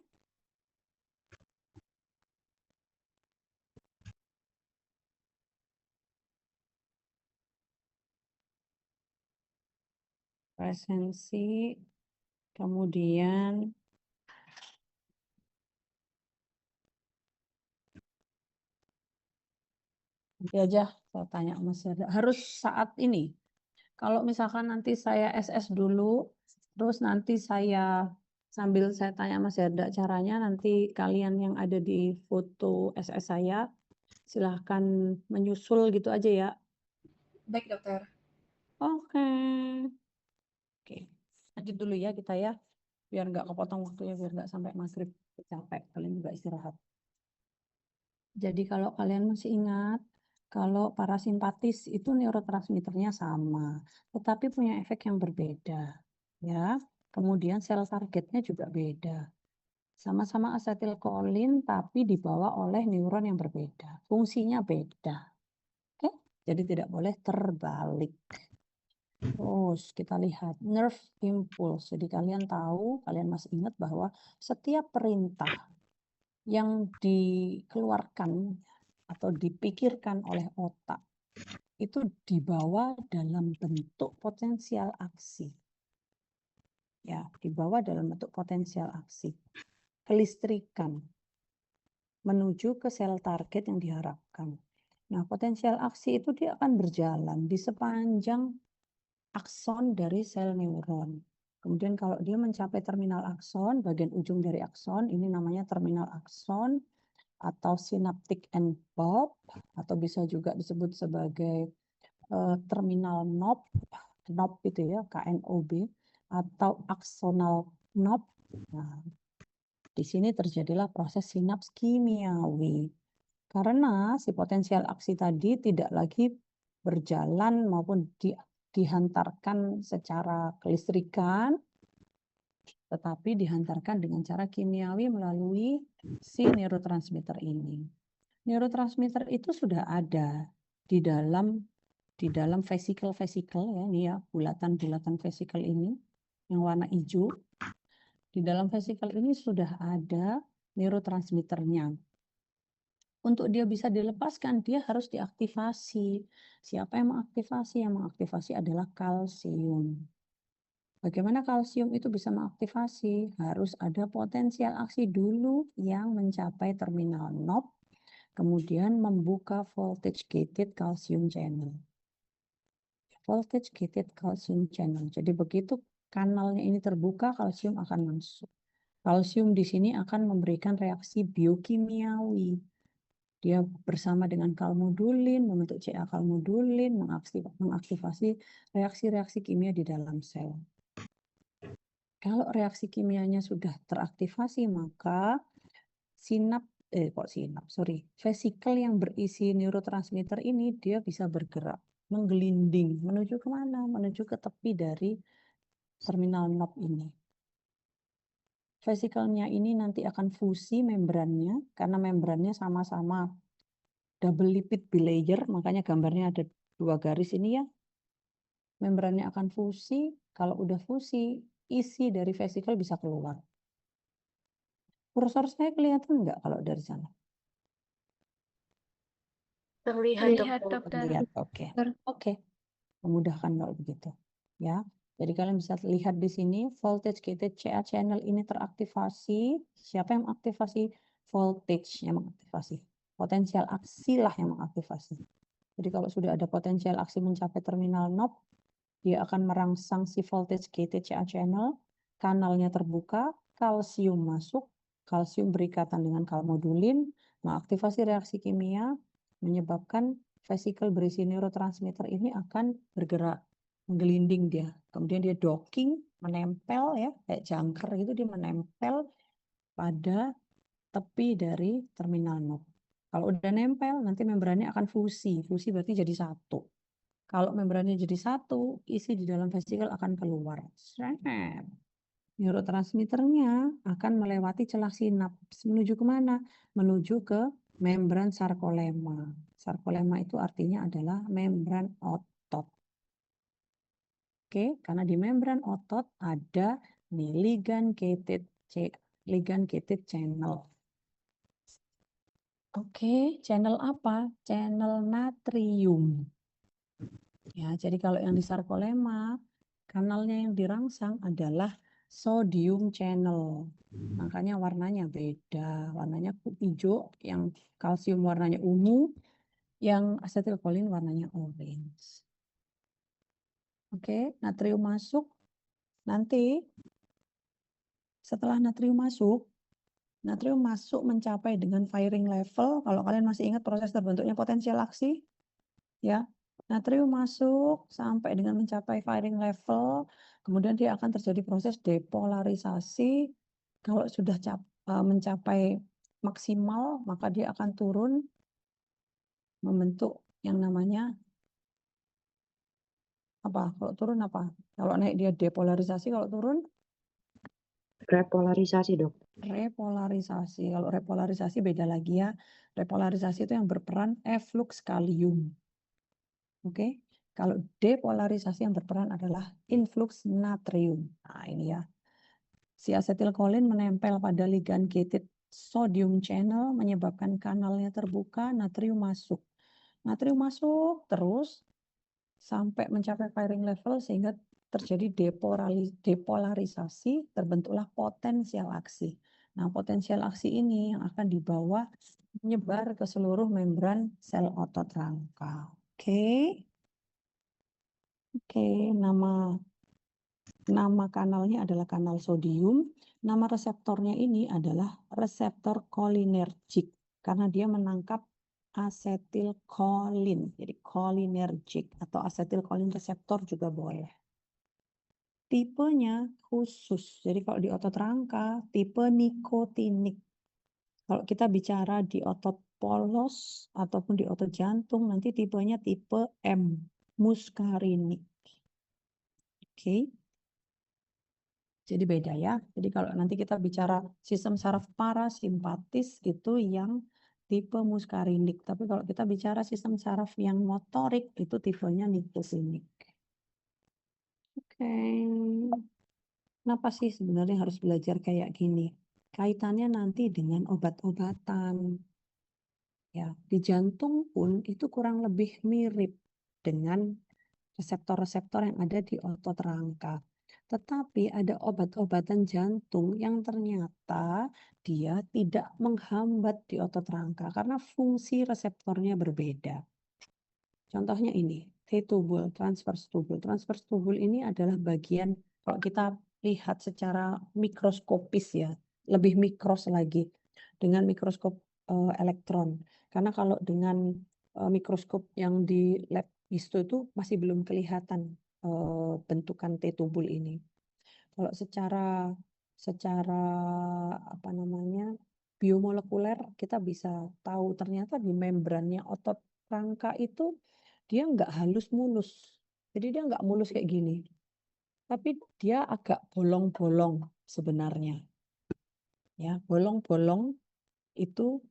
Presensi, kemudian nanti aja saya tanya Mas Herda. Harus saat ini. Kalau misalkan nanti saya SS dulu, terus nanti saya sambil saya tanya Mas Herda caranya, nanti kalian yang ada di foto SS saya, silahkan menyusul gitu aja ya. Baik, dokter. Oke. Oke, lanjut dulu ya kita ya. Biar nggak kepotong waktunya, biar nggak sampai maghrib capek. Kalian juga istirahat. Jadi kalau kalian masih ingat, kalau parasimpatis itu neurotransmitternya sama, tetapi punya efek yang berbeda. Ya, kemudian sel targetnya juga beda. Sama-sama asetilkolin, tapi dibawa oleh neuron yang berbeda. Fungsinya beda. Oke, jadi tidak boleh terbalik. Terus kita lihat nerve impulse. Jadi kalian tahu, kalian masih ingat bahwa setiap perintah yang dikeluarkan atau dipikirkan oleh otak itu dibawa dalam bentuk potensial aksi. Ya, dibawa dalam bentuk potensial aksi. Kelistrikan menuju ke sel target yang diharapkan. Nah, potensial aksi itu dia akan berjalan di sepanjang akson dari sel neuron. Kemudian kalau dia mencapai terminal akson, bagian ujung dari akson, ini namanya terminal akson atau synaptic end bulb, atau bisa juga disebut sebagai terminal knob itu ya, KNOB, atau axonal knob. Nah, di sini terjadilah proses sinaps kimiawi. Karena si potensial aksi tadi tidak lagi berjalan maupun dihantarkan secara kelistrikan, tetapi dihantarkan dengan cara kimiawi melalui si neurotransmitter ini. Neurotransmitter itu sudah ada di dalam vesikel ya, ini ya, bulatan-bulatan vesikel ini yang warna hijau. Di dalam vesikel ini sudah ada neurotransmitternya. untuk dia bisa dilepaskan, dia harus diaktifasi. Siapa yang mengaktifasi? Yang mengaktifasi adalah kalsium. Bagaimana kalsium itu bisa mengaktifasi? Harus ada potensial aksi dulu yang mencapai terminal knob, kemudian membuka voltage gated calcium channel. Voltage gated calcium channel. Jadi begitu kanalnya ini terbuka, kalsium akan masuk. Kalsium di sini akan memberikan reaksi biokimiawi. Dia bersama dengan kalmodulin membentuk Ca kalmodulin, mengaktifasi reaksi-reaksi kimia di dalam sel. Kalau reaksi kimianya sudah teraktivasi, maka vesikel yang berisi neurotransmitter ini dia bisa bergerak, menggelinding menuju kemana? Menuju ke tepi dari terminal knob ini. Vesikelnya ini nanti akan fusi membrannya, karena membrannya sama-sama double lipid bilayer, makanya gambarnya ada 2 garis ini ya. Membrannya akan fusi, kalau udah fusi, isi dari vesikel bisa keluar. Kursor saya kelihatan nggak kalau dari sana? Terlihat, dokter. Terlihat, oke. Memudahkan kalau begitu. Ya. Jadi kalian bisa lihat di sini voltage gated Ca channel ini teraktivasi. Siapa yang mengaktifasi? Voltage yang mengaktifasi. Potensial aksi lah yang mengaktifasi. Jadi kalau sudah ada potensial aksi mencapai terminal knob, dia akan merangsang si voltage gated Ca channel, kanalnya terbuka, kalsium masuk, kalsium berikatan dengan kalmodulin, mengaktifasi reaksi kimia, menyebabkan vesikel berisi neurotransmitter ini akan bergerak, menggelinding dia. Kemudian dia docking, menempel ya, kayak jangkar gitu, dia menempel pada tepi dari terminal knob. Kalau udah nempel, nanti membrannya akan fusi. Fusi berarti jadi satu. Kalau membrannya jadi satu, isi di dalam vesikel akan keluar. Neurotransmitternya akan melewati celah sinaps. Menuju kemana? Menuju ke membran sarkolema. Sarkolema itu artinya adalah membran otot. Oke, karena di membran otot ada nih ligand gated channel. Oke, channel apa? Channel natrium. Ya, jadi kalau yang di sarkolema, kanalnya yang dirangsang adalah sodium channel. Makanya warnanya beda. Warnanya hijau, yang kalsium warnanya ungu, yang asetilkolin warnanya orange. Oke, natrium masuk. Nanti setelah natrium masuk mencapai dengan firing level. Kalau kalian masih ingat proses terbentuknya potensial aksi, ya. Natrium masuk sampai dengan mencapai firing level, kemudian dia akan terjadi proses depolarisasi. Kalau sudah mencapai maksimal, maka dia akan turun membentuk yang namanya apa? Kalau turun apa? Kalau naik dia depolarisasi, kalau turun Repolarisasi, Dok. repolarisasi. Kalau repolarisasi beda lagi ya. Repolarisasi itu yang berperan efflux kalium. Oke. Kalau depolarisasi yang berperan adalah influx natrium. Nah, ini ya. Si asetilkolin menempel pada ligand gated sodium channel menyebabkan kanalnya terbuka, natrium masuk. Natrium masuk terus sampai mencapai firing level sehingga terjadi depolarisasi, terbentuklah potensial aksi. Nah, potensial aksi ini yang akan dibawa menyebar ke seluruh membran sel otot rangka. Oke. Oke, nama kanalnya adalah kanal sodium. Nama reseptornya ini adalah reseptor cholinergic karena dia menangkap asetilkolin. Jadi cholinergic atau asetilkolin reseptor juga boleh. Tipenya khusus. Jadi kalau di otot rangka, tipe nikotinik. Kalau kita bicara di otot polos ataupun di otot jantung, nanti tipenya tipe M, muskarinik. Oke. Jadi beda ya. Jadi kalau nanti kita bicara sistem saraf parasimpatis itu yang tipe muskarinik. Tapi kalau kita bicara sistem saraf yang motorik itu tipenya nikotinik. Oke. Kenapa sih sebenarnya harus belajar kayak gini? Kaitannya nanti dengan obat-obatan. Ya, di jantung pun itu kurang lebih mirip dengan reseptor-reseptor yang ada di otot rangka. Tetapi ada obat-obatan jantung yang ternyata dia tidak menghambat di otot rangka karena fungsi reseptornya berbeda. Contohnya ini, T-tubul, transverse tubul. Transverse tubul ini adalah bagian, kalau kita lihat secara mikroskopis ya, lebih mikros lagi dengan mikroskop elektron. Karena kalau dengan mikroskop yang di lab histo itu masih belum kelihatan bentukan T-tubul ini. Kalau secara apa namanya biomolekuler kita bisa tahu ternyata di membrannya otot rangka itu dia nggak halus mulus. Jadi dia nggak mulus kayak gini. Tapi dia agak bolong-bolong sebenarnya. Ya, bolong-bolong itu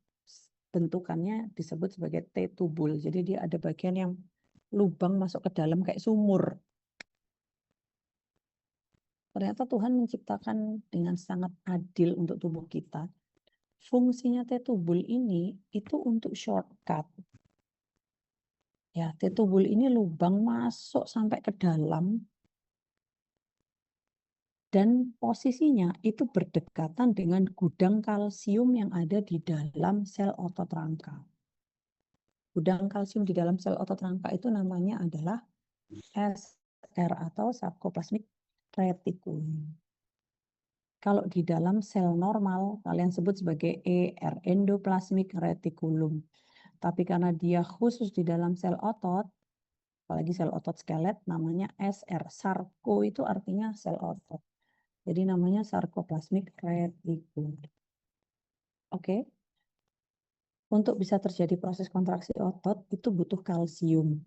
bentukannya disebut sebagai T-tubul. Jadi dia ada bagian yang lubang masuk ke dalam kayak sumur. Ternyata Tuhan menciptakan dengan sangat adil untuk tubuh kita. Fungsinya T-tubul ini itu untuk shortcut. Ya, T-tubul ini lubang masuk sampai ke dalam dan posisinya itu berdekatan dengan gudang kalsium yang ada di dalam sel otot rangka. Gudang kalsium di dalam sel otot rangka itu namanya adalah SR atau sarcoplasmic reticulum. Kalau di dalam sel normal, kalian sebut sebagai ER, endoplasmic reticulum. Tapi karena dia khusus di dalam sel otot, apalagi sel otot skelet, namanya SR. Sarko itu artinya sel otot. Jadi namanya sarcoplasmic reticulum. Oke. Untuk bisa terjadi proses kontraksi otot, itu butuh kalsium.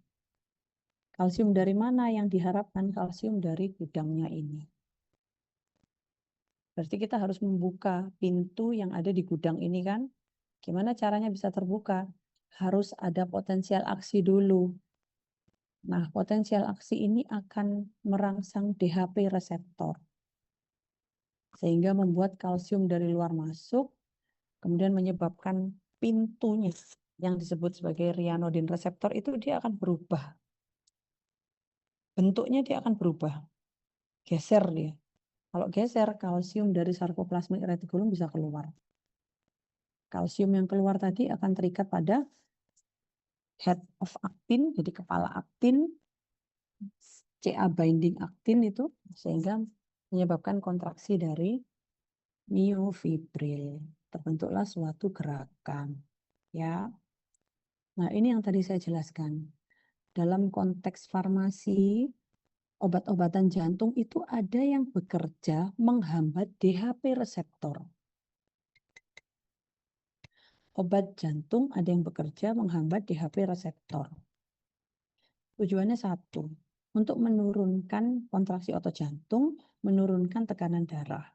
Kalsium dari mana yang diharapkan? Kalsium dari gudangnya ini. Berarti kita harus membuka pintu yang ada di gudang ini kan? Gimana caranya bisa terbuka? Harus ada potensial aksi dulu. Nah, potensial aksi ini akan merangsang DHP reseptor. Sehingga membuat kalsium dari luar masuk, kemudian menyebabkan pintunya yang disebut sebagai ryanodin reseptor itu dia akan berubah. Bentuknya dia akan berubah. Geser dia. Kalau geser, kalsium dari sarcoplasmic reticulum bisa keluar. Kalsium yang keluar tadi akan terikat pada head of actin, jadi kepala aktin, CA binding aktin itu, sehingga menyebabkan kontraksi dari miofibril. Terbentuklah suatu gerakan. Ya. Nah, ini yang tadi saya jelaskan. Dalam konteks farmasi, obat-obatan jantung itu ada yang bekerja menghambat DHP reseptor. Obat jantung ada yang bekerja menghambat DHP reseptor. Tujuannya satu, untuk menurunkan kontraksi otot jantung, menurunkan tekanan darah.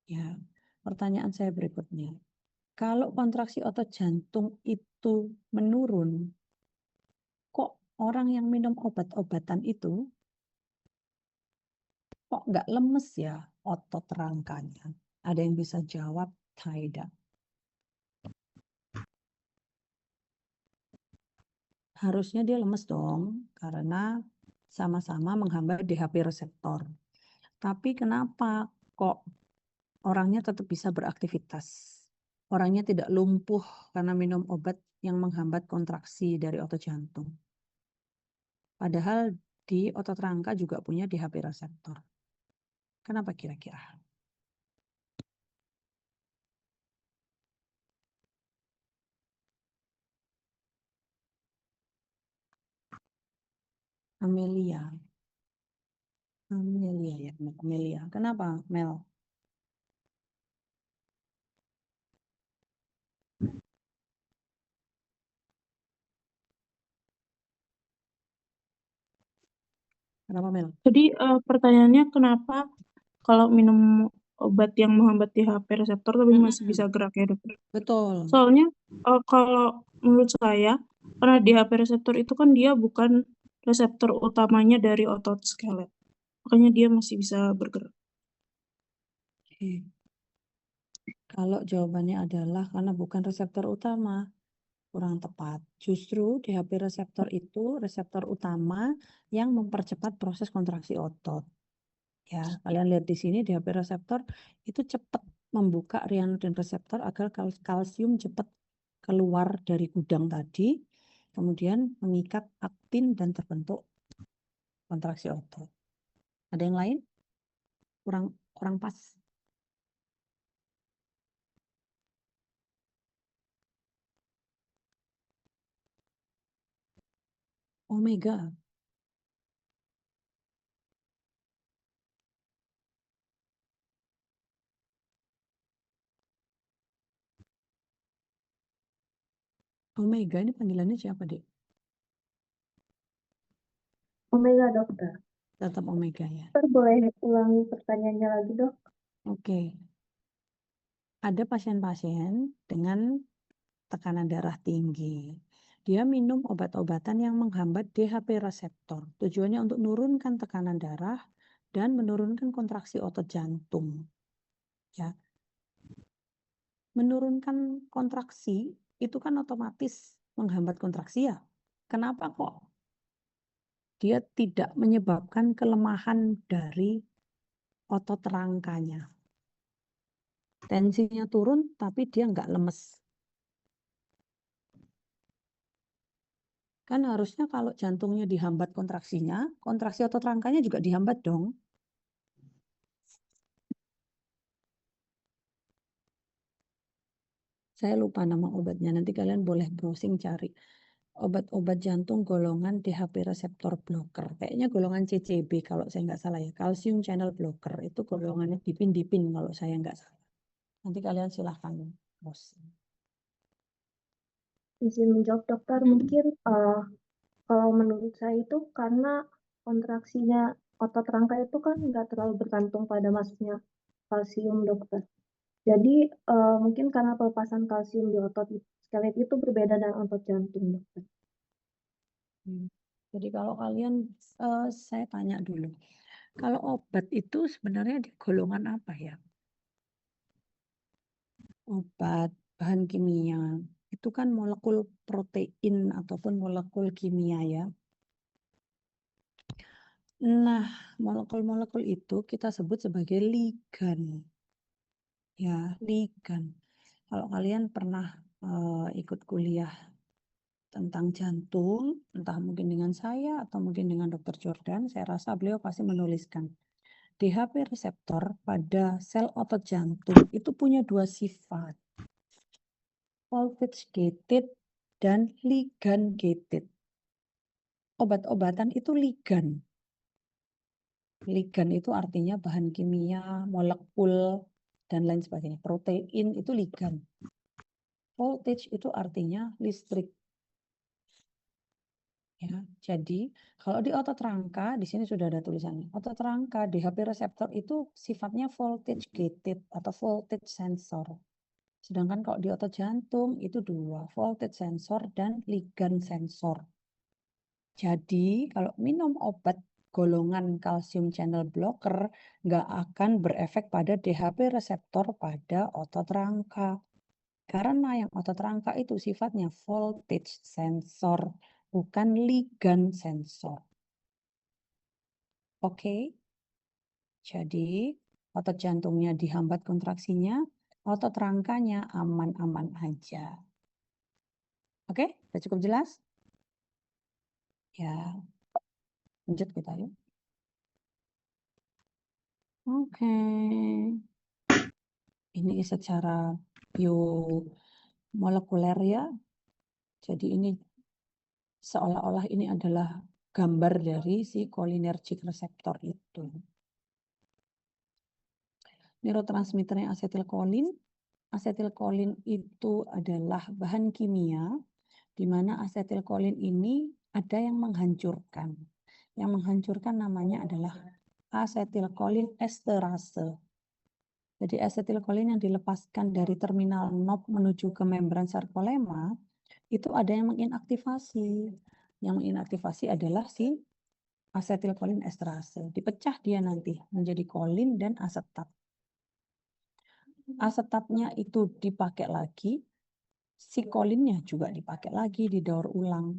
Ya, pertanyaan saya berikutnya. Kalau kontraksi otot jantung itu menurun, kok orang yang minum obat-obatan itu kok nggak lemes ya otot rangkanya? Ada yang bisa jawab tidak? Harusnya dia lemes dong, karena sama-sama menghambat DHP reseptor. Tapi kenapa kok orangnya tetap bisa beraktivitas? Orangnya tidak lumpuh karena minum obat yang menghambat kontraksi dari otot jantung. Padahal di otot rangka juga punya DHP reseptor. Kenapa kira-kira? Amelia. Amelia ya, Amelia. Kenapa, Mel? Kenapa, Mel? Jadi pertanyaannya kenapa kalau minum obat yang menghambat DHP reseptor tapi masih bisa gerak ya dokter? Betul. Soalnya kalau menurut saya karena DHP reseptor itu kan dia bukan reseptor utamanya dari otot skelet. Makanya dia masih bisa bergerak. Oke. Kalau jawabannya adalah karena bukan reseptor utama, kurang tepat. Justru DHP reseptor itu reseptor utama yang mempercepat proses kontraksi otot. Ya, kalian lihat di sini DHP reseptor itu cepat membuka ryanodin reseptor agar kalsium cepat keluar dari gudang tadi, kemudian mengikat aktin dan terbentuk kontraksi otot. Ada yang lain? Kurang pas. Omega. Omega ini panggilannya siapa, Dek? Omega, dokter. Tetap omega ya. Dokter boleh ulangi pertanyaannya lagi, dok? Oke. Ada pasien-pasien dengan tekanan darah tinggi. Dia minum obat-obatan yang menghambat DHP reseptor. Tujuannya untuk menurunkan tekanan darah dan menurunkan kontraksi otot jantung. Ya. Menurunkan kontraksi itu kan otomatis menghambat kontraksi ya. Kenapa kok dia tidak menyebabkan kelemahan dari otot rangkanya? Tensinya turun tapi dia nggak lemes. Kan harusnya kalau jantungnya dihambat kontraksinya, kontraksi otot rangkanya juga dihambat dong. Saya lupa nama obatnya, nanti kalian boleh browsing cari. Obat-obat jantung golongan DHP reseptor blocker. Kayaknya golongan CCB kalau saya nggak salah ya. Calcium channel blocker. Itu golongannya dipin kalau saya nggak salah. Nanti kalian silahkan browsing. Izin menjawab, dokter. Mungkin kalau menurut saya itu karena kontraksinya otot rangka itu kan nggak terlalu bergantung pada masuknya kalsium, dokter. Jadi mungkin karena pelepasan kalsium di otot skelet itu berbeda dengan otot jantung, dokter. Jadi kalau kalian, saya tanya dulu, kalau obat itu sebenarnya di golongan apa ya? Obat, bahan kimia, itu kan molekul protein ataupun molekul kimia ya. Nah, molekul-molekul itu kita sebut sebagai ligan. Ya, ligan. Kalau kalian pernah ikut kuliah tentang jantung, entah mungkin dengan saya atau mungkin dengan Dr. Jordan, saya rasa beliau pasti menuliskan DHP reseptor pada sel otot jantung itu punya dua sifat, voltage gated dan ligan gated. Obat-obatan itu ligan. Ligan itu artinya bahan kimia, molekul, dan lain sebagainya. Protein itu ligan. Voltage itu artinya listrik. Ya, jadi kalau di otot rangka, di sini sudah ada tulisannya. Otot rangka DHP reseptor itu sifatnya voltage gated atau voltage sensor. Sedangkan kalau di otot jantung itu dua, voltage sensor dan ligan sensor. Jadi kalau minum obat golongan calcium channel blocker nggak akan berefek pada DHP reseptor pada otot rangka. Karena yang otot rangka itu sifatnya voltage sensor, bukan ligan sensor. Oke? Jadi otot jantungnya dihambat kontraksinya, otot rangkanya aman-aman aja. Oke? Sudah cukup jelas? Ya. Lanjut kita yuk. Oke. Ini secara biomolekuler ya. Jadi ini seolah-olah ini adalah gambar dari si cholinergic reseptor itu. Neurotransmitternya asetilkolin. Asetilkolin itu adalah bahan kimia di mana asetilkolin ini ada yang menghancurkan. Yang menghancurkan namanya adalah asetilkolin esterase. Jadi asetilkolin yang dilepaskan dari terminal knob menuju ke membran sarkolema itu ada yang menginaktivasi. Yang menginaktivasi adalah si asetilkolin esterase. Dipecah dia nanti menjadi kolin dan asetat. Asetatnya itu dipakai lagi si kolinnya juga dipakai lagi, didaur ulang.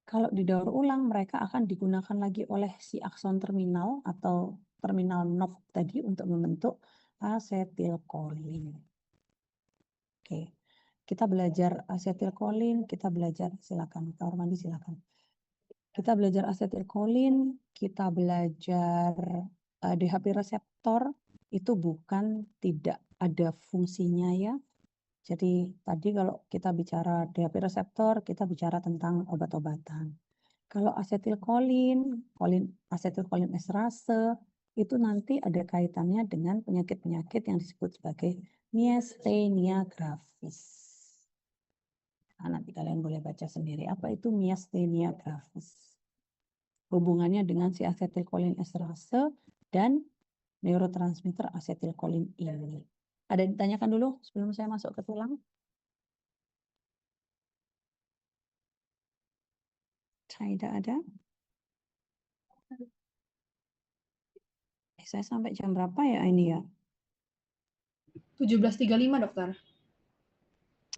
Kalau didaur ulang, mereka akan digunakan lagi oleh si akson terminal atau terminal NOP tadi untuk membentuk asetilkolin. Oke, kita belajar asetilkolin, kita belajar, silakan, kamar mandi silakan. Kita belajar asetilkolin, kita belajar DHP reseptor, itu bukan tidak ada fungsinya ya. Jadi tadi kalau kita bicara DHP reseptor, kita bicara tentang obat-obatan. Kalau asetilkolin, asetilkolin esterase, itu nanti ada kaitannya dengan penyakit-penyakit yang disebut sebagai miastenia gravis. Nah, nanti kalian boleh baca sendiri apa itu miastenia gravis. Hubungannya dengan si asetilkolin esterase dan neurotransmitter asetilkolin ini. Ada yang ditanyakan dulu sebelum saya masuk ke tulang? Tidak ada? Saya sampai jam berapa ya ini ya? 17.35 dokter.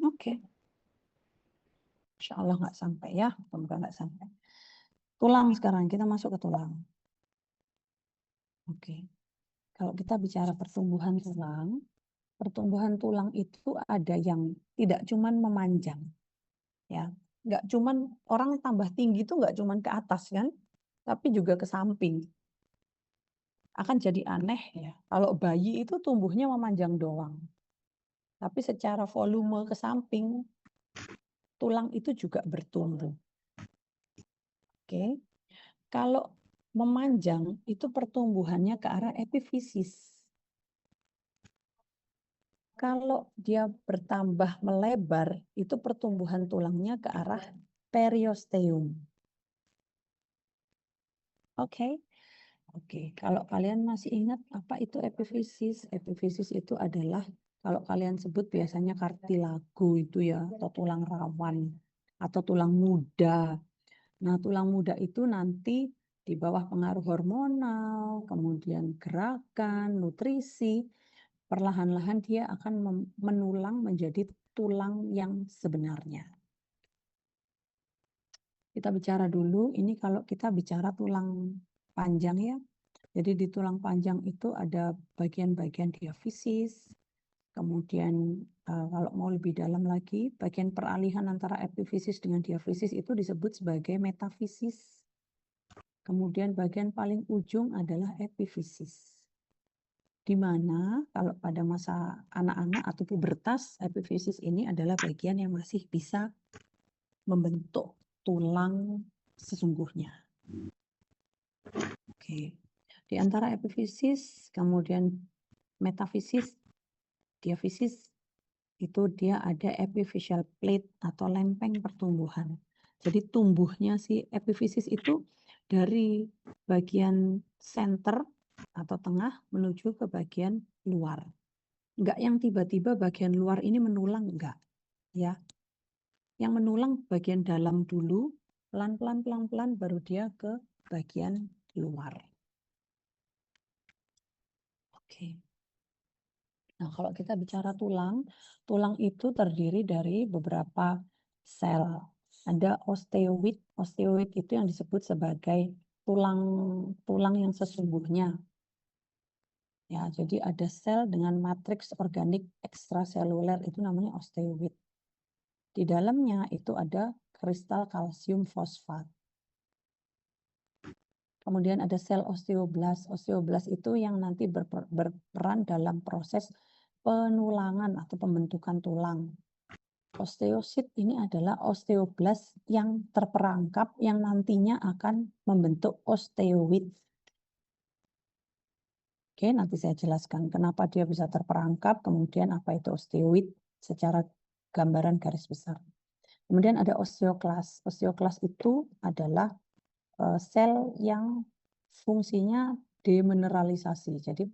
Oke. Insya Allah nggak sampai ya. Semoga nggak sampai. Tulang sekarang, kita masuk ke tulang. Oke. Kalau kita bicara pertumbuhan tulang itu ada yang tidak cuman memanjang. Ya, nggak cuman orang tambah tinggi itu nggak cuman ke atas kan, tapi juga ke samping. Akan jadi aneh ya. Kalau bayi itu tumbuhnya memanjang doang. Tapi secara volume ke samping, tulang itu juga bertumbuh. Oke. Kalau memanjang itu pertumbuhannya ke arah epifisis. Kalau dia bertambah melebar, itu pertumbuhan tulangnya ke arah periosteum. Oke. Oke, kalau kalian masih ingat apa itu epifisis? Epifisis itu adalah kalau kalian sebut biasanya kartilago itu ya, atau tulang rawan atau tulang muda. Nah, tulang muda itu nanti di bawah pengaruh hormonal, kemudian gerakan, nutrisi, perlahan-lahan dia akan menulang menjadi tulang yang sebenarnya. Kita bicara dulu, ini kalau kita bicara tulang panjang ya. Jadi di tulang panjang itu ada bagian-bagian diafisis, kemudian kalau mau lebih dalam lagi, bagian peralihan antara epifisis dengan diafisis itu disebut sebagai metafisis. Kemudian bagian paling ujung adalah epifisis. Di mana kalau pada masa anak-anak atau pubertas, epifisis ini adalah bagian yang masih bisa membentuk tulang sesungguhnya. Oke. Di antara epifisis, kemudian metafisis, diafisis, itu dia ada epiphyseal plate atau lempeng pertumbuhan. Jadi tumbuhnya si epifisis itu dari bagian center atau tengah menuju ke bagian luar. Enggak yang tiba-tiba bagian luar ini menulang, enggak. Ya. Yang menulang bagian dalam dulu, pelan-pelan baru dia ke bagian luar. Oke. Nah, kalau kita bicara tulang, tulang itu terdiri dari beberapa sel. Ada osteoid. Osteoid itu yang disebut sebagai tulang yang sesungguhnya. Ya, jadi ada sel dengan matriks organik ekstraseluler itu namanya osteoid. Di dalamnya itu ada kristal kalsium fosfat. Kemudian ada sel osteoblas. Osteoblas itu yang nanti berperan dalam proses penulangan atau pembentukan tulang. Osteosit ini adalah osteoblas yang terperangkap yang nantinya akan membentuk osteoid. Oke, nanti saya jelaskan kenapa dia bisa terperangkap, kemudian apa itu osteoid secara gambaran garis besar. Kemudian ada osteoklas. Osteoklas itu adalah sel yang fungsinya demineralisasi. Jadi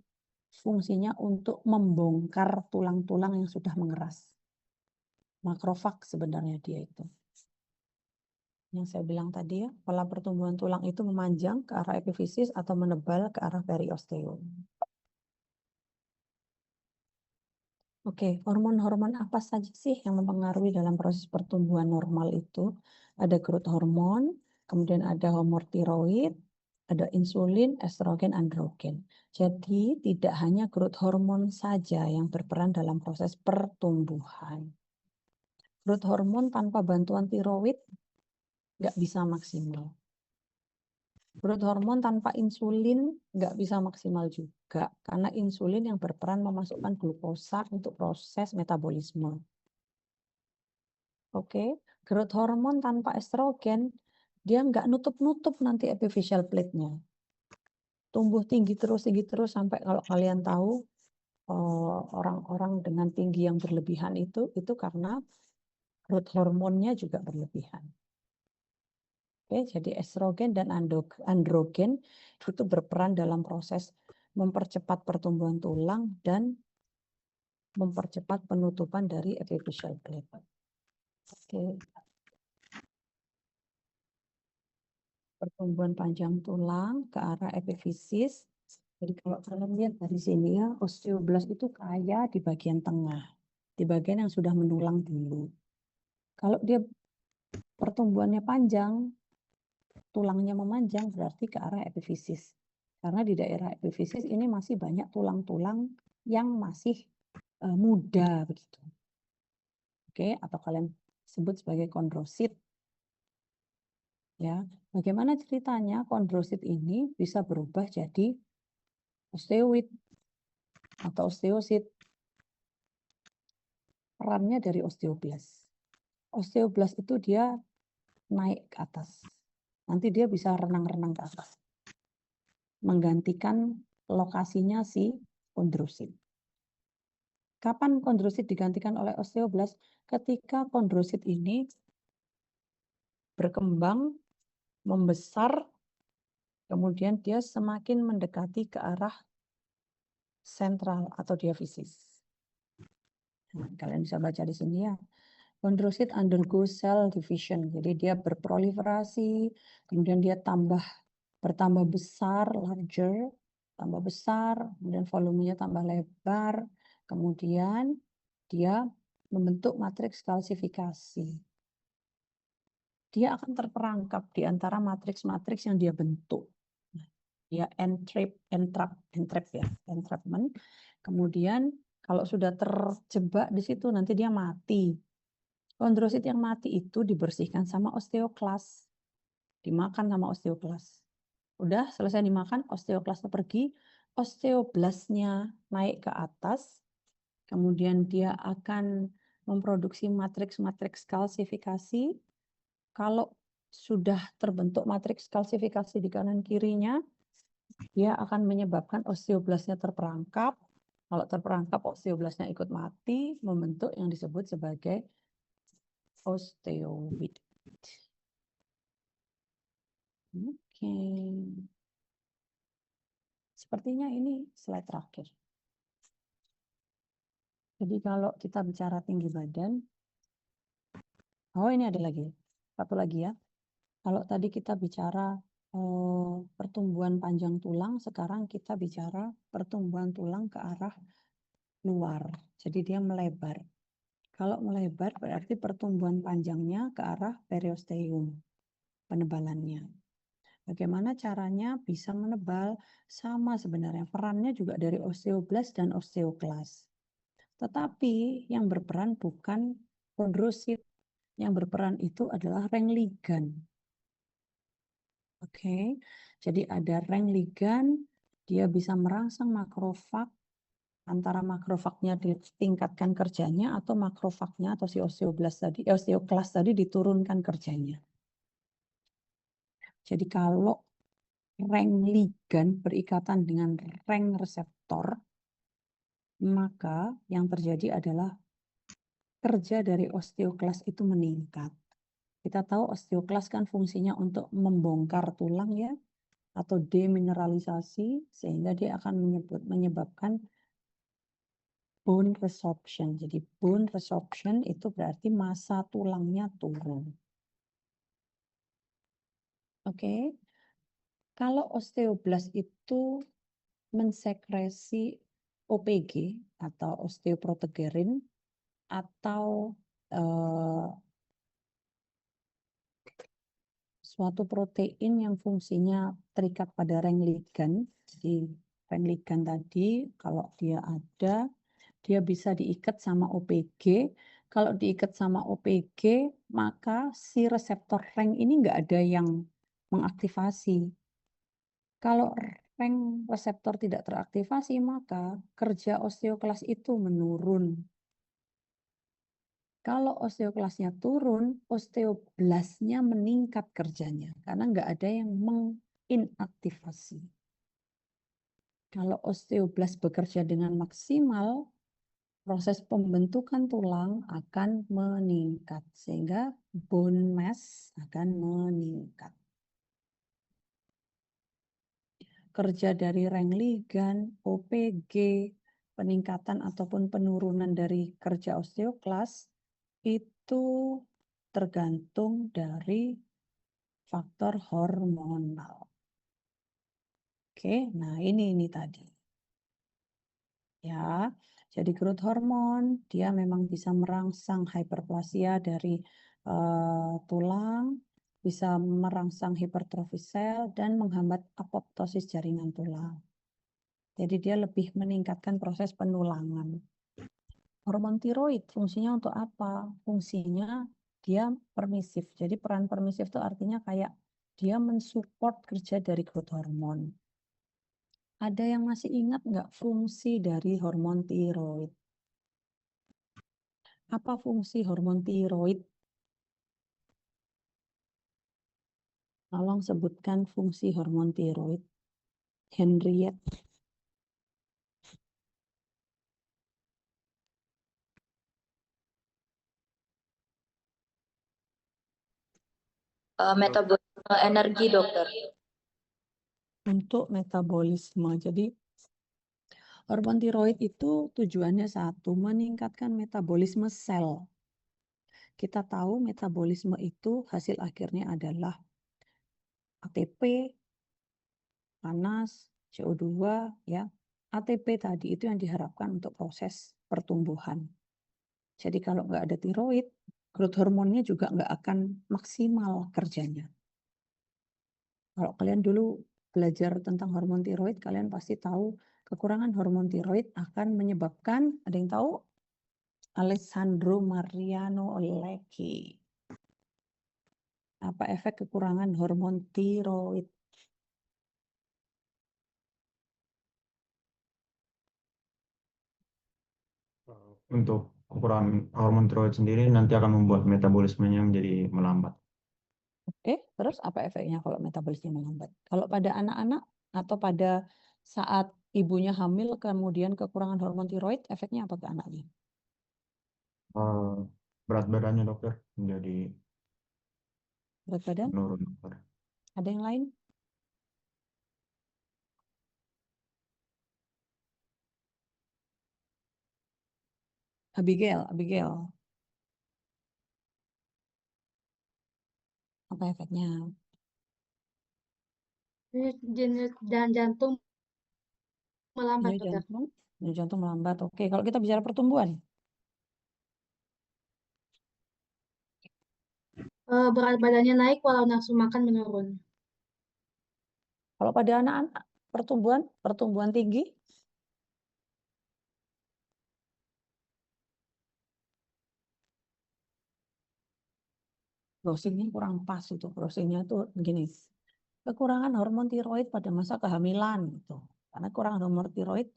fungsinya untuk membongkar tulang-tulang yang sudah mengeras. Makrofag sebenarnya dia itu. Yang saya bilang tadi ya, pola pertumbuhan tulang itu memanjang ke arah epifisis atau menebal ke arah periosteum. Oke, hormon-hormon apa saja sih yang mempengaruhi dalam proses pertumbuhan normal itu? Ada growth hormone, kemudian ada hormon tiroid, ada insulin, estrogen, androgen. Jadi tidak hanya growth hormone saja yang berperan dalam proses pertumbuhan. Growth hormone tanpa bantuan tiroid nggak bisa maksimal. Growth hormone tanpa insulin nggak bisa maksimal juga, karena insulin yang berperan memasukkan glukosa untuk proses metabolisme. Oke, growth hormone tanpa estrogen, dia nggak nutup-nutup nanti epiphyseal plate-nya. Tumbuh tinggi terus sampai kalau kalian tahu orang-orang dengan tinggi yang berlebihan itu karena growth hormonnya juga berlebihan. Oke, jadi estrogen dan androgen itu berperan dalam proses mempercepat pertumbuhan tulang dan mempercepat penutupan dari epiphyseal plate. Oke. Pertumbuhan panjang tulang ke arah epifisis. Jadi kalau kalian lihat dari sini ya, osteoblast itu kaya di bagian tengah, di bagian yang sudah menulang dulu. Kalau dia pertumbuhannya panjang, tulangnya memanjang, berarti ke arah epifisis. Karena di daerah epifisis ini masih banyak tulang-tulang yang masih muda begitu. Oke, atau kalian sebut sebagai kondrosit. Ya, bagaimana ceritanya kondrosit ini bisa berubah jadi osteoid atau osteosit? Perannya dari osteoblast. Osteoblast itu dia naik ke atas. Nanti dia bisa renang-renang ke atas. Menggantikan lokasinya si kondrosit. Kapan kondrosit digantikan oleh osteoblast? Ketika kondrosit ini berkembang, membesar, kemudian dia semakin mendekati ke arah sentral atau diafisis. Nah, kalian bisa baca di sini ya. Kondrosit undergo cell division, jadi dia berproliferasi, kemudian dia bertambah besar, larger, tambah besar, kemudian volumenya tambah lebar, kemudian dia membentuk matriks kalsifikasi. Dia akan terperangkap di antara matriks-matriks yang dia bentuk. Dia entrapment. Kemudian kalau sudah terjebak di situ nanti dia mati. Kondrosit yang mati itu dibersihkan sama osteoklas. Dimakan sama osteoklas. Udah selesai dimakan, osteoklasnya pergi, osteoblastnya naik ke atas, kemudian dia akan memproduksi matriks-matriks kalsifikasi. Kalau sudah terbentuk matriks kalsifikasi di kanan kirinya, dia akan menyebabkan osteoblastnya terperangkap. Kalau terperangkap, osteoblastnya ikut mati, membentuk yang disebut sebagai osteoid. Oke. Sepertinya ini slide terakhir. Jadi kalau kita bicara tinggi badan, oh ini ada lagi, satu lagi ya. Kalau tadi kita bicara pertumbuhan panjang tulang, sekarang kita bicara pertumbuhan tulang ke arah luar. Jadi dia melebar. Kalau melebar berarti pertumbuhan panjangnya ke arah periosteum, penebalannya. Bagaimana caranya bisa menebal? Sama sebenarnya, perannya juga dari osteoblast dan osteoklas. Tetapi yang berperan bukan kondrosit, yang berperan itu adalah ring ligan. Oke, jadi ada ring ligan, dia bisa merangsang makrofag, antara makrofagnya ditingkatkan kerjanya atau makrofagnya atau si osteoklas tadi diturunkan kerjanya. Jadi kalau ring ligan berikatan dengan ring reseptor, maka yang terjadi adalah kerja dari osteoklas itu meningkat. Kita tahu osteoklas kan fungsinya untuk membongkar tulang ya, atau demineralisasi, sehingga dia akan menyebabkan bone resorption. Jadi bone resorption itu berarti massa tulangnya turun. Oke. Kalau osteoblast itu mensekresi OPG atau osteoprotegerin atau suatu protein yang fungsinya terikat pada ring ligan. Jadi ring ligan tadi kalau dia ada, dia bisa diikat sama OPG. Kalau diikat sama OPG, maka si reseptor ring ini nggak ada yang mengaktifasi. Kalau ring reseptor tidak teraktivasi, maka kerja osteoklas itu menurun. Kalau osteoklasnya turun, osteoblastnya meningkat kerjanya karena nggak ada yang menginaktivasi. Kalau osteoblast bekerja dengan maksimal, proses pembentukan tulang akan meningkat sehingga bone mass akan meningkat. Kerja dari ring ligan, OPG, peningkatan ataupun penurunan dari kerja osteoklas itu tergantung dari faktor hormonal. Oke, nah ini tadi. Ya, jadi growth hormone dia memang bisa merangsang hiperplasia dari tulang, bisa merangsang hipertrofi sel dan menghambat apoptosis jaringan tulang. Jadi dia lebih meningkatkan proses penulangan. Hormon tiroid fungsinya untuk apa? Fungsinya dia permisif. Jadi peran permisif itu artinya kayak dia mensupport kerja dari growth hormone. Ada yang masih ingat nggak fungsi dari hormon tiroid? Apa fungsi hormon tiroid? Tolong sebutkan fungsi hormon tiroid. Henriette. Metabolisme energi, dokter. Untuk metabolisme. Jadi hormon tiroid itu tujuannya satu, meningkatkan metabolisme sel. Kita tahu metabolisme itu hasil akhirnya adalah ATP, panas, CO2, ya. ATP tadi itu yang diharapkan untuk proses pertumbuhan. Jadi kalau nggak ada tiroid, growth hormonnya juga nggak akan maksimal kerjanya. Kalau kalian dulu belajar tentang hormon tiroid, kalian pasti tahu kekurangan hormon tiroid akan menyebabkan, ada yang tahu? Alessandro Mariano Leckie. Apa efek kekurangan hormon tiroid? Untuk kekurangan hormon tiroid sendiri nanti akan membuat metabolismenya menjadi melambat. Oke, terus apa efeknya kalau metabolisme melambat? Kalau pada anak-anak atau pada saat ibunya hamil kemudian kekurangan hormon tiroid, efeknya apa ke anaknya? Berat badannya dokter menjadi Berat badan? menurun dokter. Ada yang lain? Abigail. Apa efeknya? Dan jantung melambat, Ya, dokter. jantung melambat. Oke, kalau kita bicara pertumbuhan, Berat badannya naik walau nafsu makan menurun. kalau pada anak-anak pertumbuhan tinggi, browsingnya kurang pas itu. Browsingnya itu begini, kekurangan hormon tiroid pada masa kehamilan gitu. Karena kekurangan hormon tiroid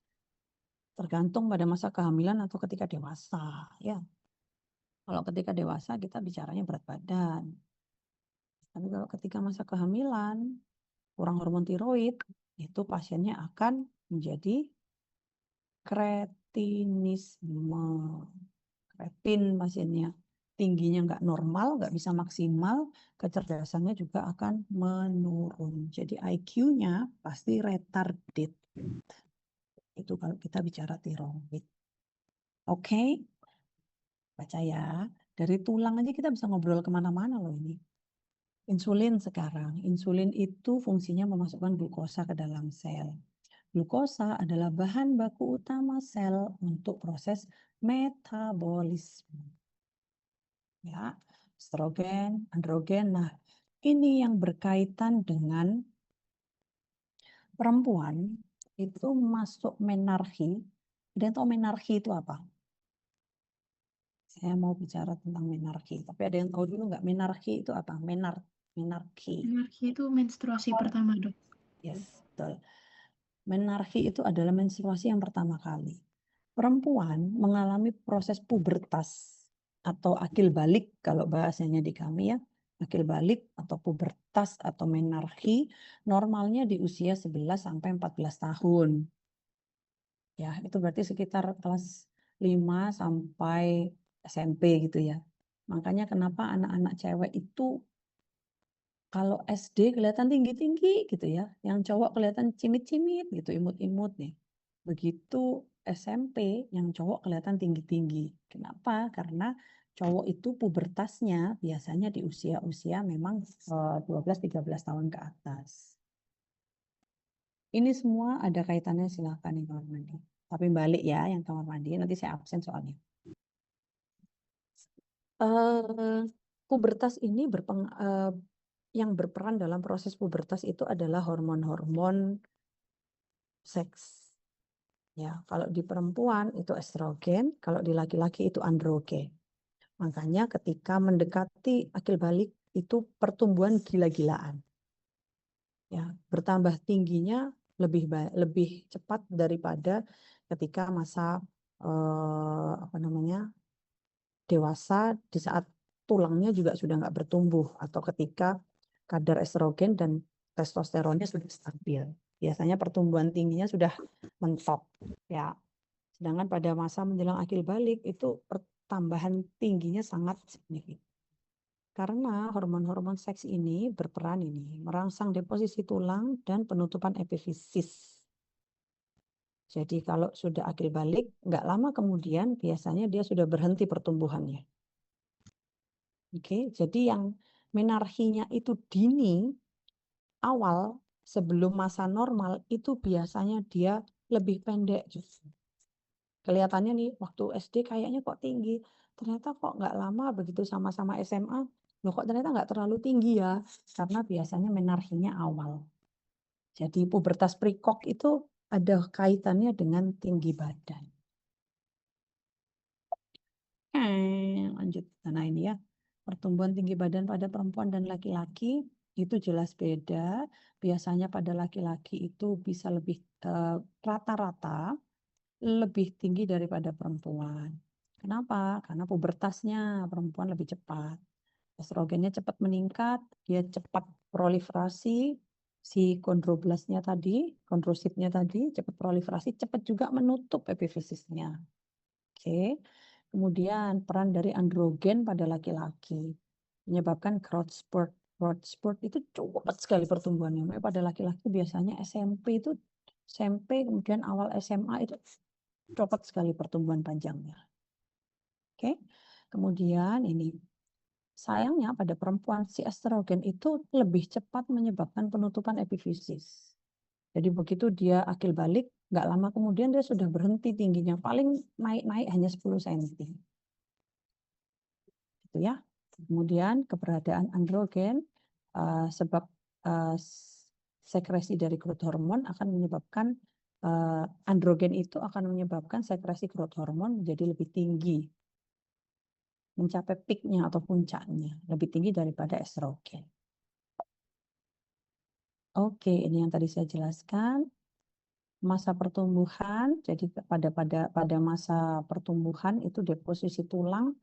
tergantung pada masa kehamilan atau ketika dewasa, ya. Kalau ketika dewasa kita bicaranya berat badan. Tapi kalau ketika masa kehamilan kurang hormon tiroid, itu pasiennya akan menjadi kretinisme. Kretin pasiennya tingginya nggak normal, nggak bisa maksimal, kecerdasannya juga akan menurun. Jadi IQ-nya pasti retarded. Itu kalau kita bicara tiroid. Oke? Baca ya. Dari tulang aja kita bisa ngobrol kemana-mana loh ini. Insulin sekarang. Insulin itu fungsinya memasukkan glukosa ke dalam sel. Glukosa adalah bahan baku utama sel untuk proses metabolisme. Ya, estrogen, androgen. Nah, ini yang berkaitan dengan perempuan itu masuk menarki. Dan tahu menarki itu apa? Saya mau bicara tentang menarki, tapi ada yang tahu dulu nggak menarki itu apa? Menarki. Menarki itu menstruasi pertama, Dok. Yes, betul. Menarki itu adalah menstruasi yang pertama kali. Perempuan mengalami proses pubertas atau akil balik kalau bahasanya di kami ya. Akil balik atau pubertas atau menarki normalnya di usia 11 sampai 14 tahun. Ya, itu berarti sekitar kelas 5 sampai SMP gitu ya. Makanya kenapa anak-anak cewek itu kalau SD kelihatan tinggi-tinggi gitu ya, yang cowok kelihatan cimit-cimit gitu, imut-imut nih. Begitu SMP yang cowok kelihatan tinggi-tinggi. Kenapa? Karena cowok itu pubertasnya biasanya di usia-usia memang 12-13 tahun ke atas. Ini semua ada kaitannya, silakan yang kamar mandi. Tapi balik ya yang kamar mandi, nanti saya absen soalnya. Pubertas ini yang berperan dalam proses pubertas itu adalah hormon-hormon seks. Ya, kalau di perempuan itu estrogen, kalau di laki-laki itu androgen. Makanya ketika mendekati akil balik itu pertumbuhan gila-gilaan. Ya, bertambah tingginya lebih cepat daripada ketika masa dewasa, di saat tulangnya juga sudah nggak bertumbuh atau ketika kadar estrogen dan testosteronnya sudah stabil. Biasanya pertumbuhan tingginya sudah mentok ya. Sedangkan pada masa menjelang akil balik itu pertambahan tingginya sangat signifikan. Karena hormon-hormon seks ini berperan merangsang deposisi tulang dan penutupan epifisis. Jadi kalau sudah akil balik, nggak lama kemudian biasanya dia sudah berhenti pertumbuhannya. Oke, jadi yang menarkinya itu dini, awal sebelum masa normal itu biasanya dia lebih pendek justru. Kelihatannya nih waktu SD kayaknya kok tinggi, ternyata kok nggak lama begitu sama-sama SMA, loh kok ternyata nggak terlalu tinggi ya, karena biasanya menarkinya awal. Jadi pubertas prekok itu ada kaitannya dengan tinggi badan. Lanjut, nah ini ya. Pertumbuhan tinggi badan pada perempuan dan laki-laki itu jelas beda. Biasanya pada laki-laki itu bisa lebih rata-rata lebih tinggi daripada perempuan. Kenapa? Karena pubertasnya perempuan lebih cepat. Estrogennya cepat meningkat, dia cepat proliferasi si kondroblasnya tadi, kondrositnya tadi cepat proliferasi, cepat juga menutup epifisisnya. Oke. Kemudian peran dari androgen pada laki-laki menyebabkan growth spurt. Growth spurt itu cepat sekali pertumbuhannya. Pada laki-laki biasanya SMP kemudian awal SMA itu cepat sekali pertumbuhan panjangnya. Oke. Kemudian ini sayangnya pada perempuan si estrogen itu lebih cepat menyebabkan penutupan epifisis. Jadi begitu dia akil balik, nggak lama kemudian dia sudah berhenti tingginya, paling naik-naik hanya 10 cm. Gitu ya. Kemudian keberadaan androgen sebab sekresi dari growth hormone akan menyebabkan androgen itu akan menyebabkan sekresi growth hormone menjadi lebih tinggi, mencapai peaknya atau puncaknya lebih tinggi daripada estrogen. Oke, ini yang tadi saya jelaskan. Masa pertumbuhan, jadi pada masa pertumbuhan itu deposisi tulang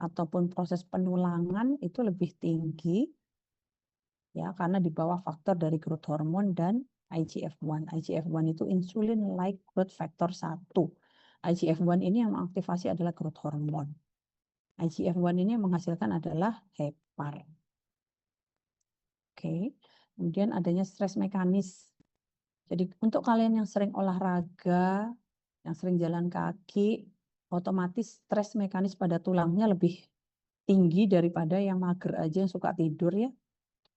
ataupun proses penulangan itu lebih tinggi ya karena di bawah faktor dari growth hormone dan IGF-1. IGF-1 itu insulin like growth factor 1. IGF-1 ini yang mengaktifasi adalah growth hormone. IGF-1 ini yang menghasilkan adalah hepar. Oke. Kemudian adanya stres mekanis. Jadi untuk kalian yang sering olahraga, yang sering jalan kaki, otomatis stres mekanis pada tulangnya lebih tinggi daripada yang mager aja yang suka tidur ya.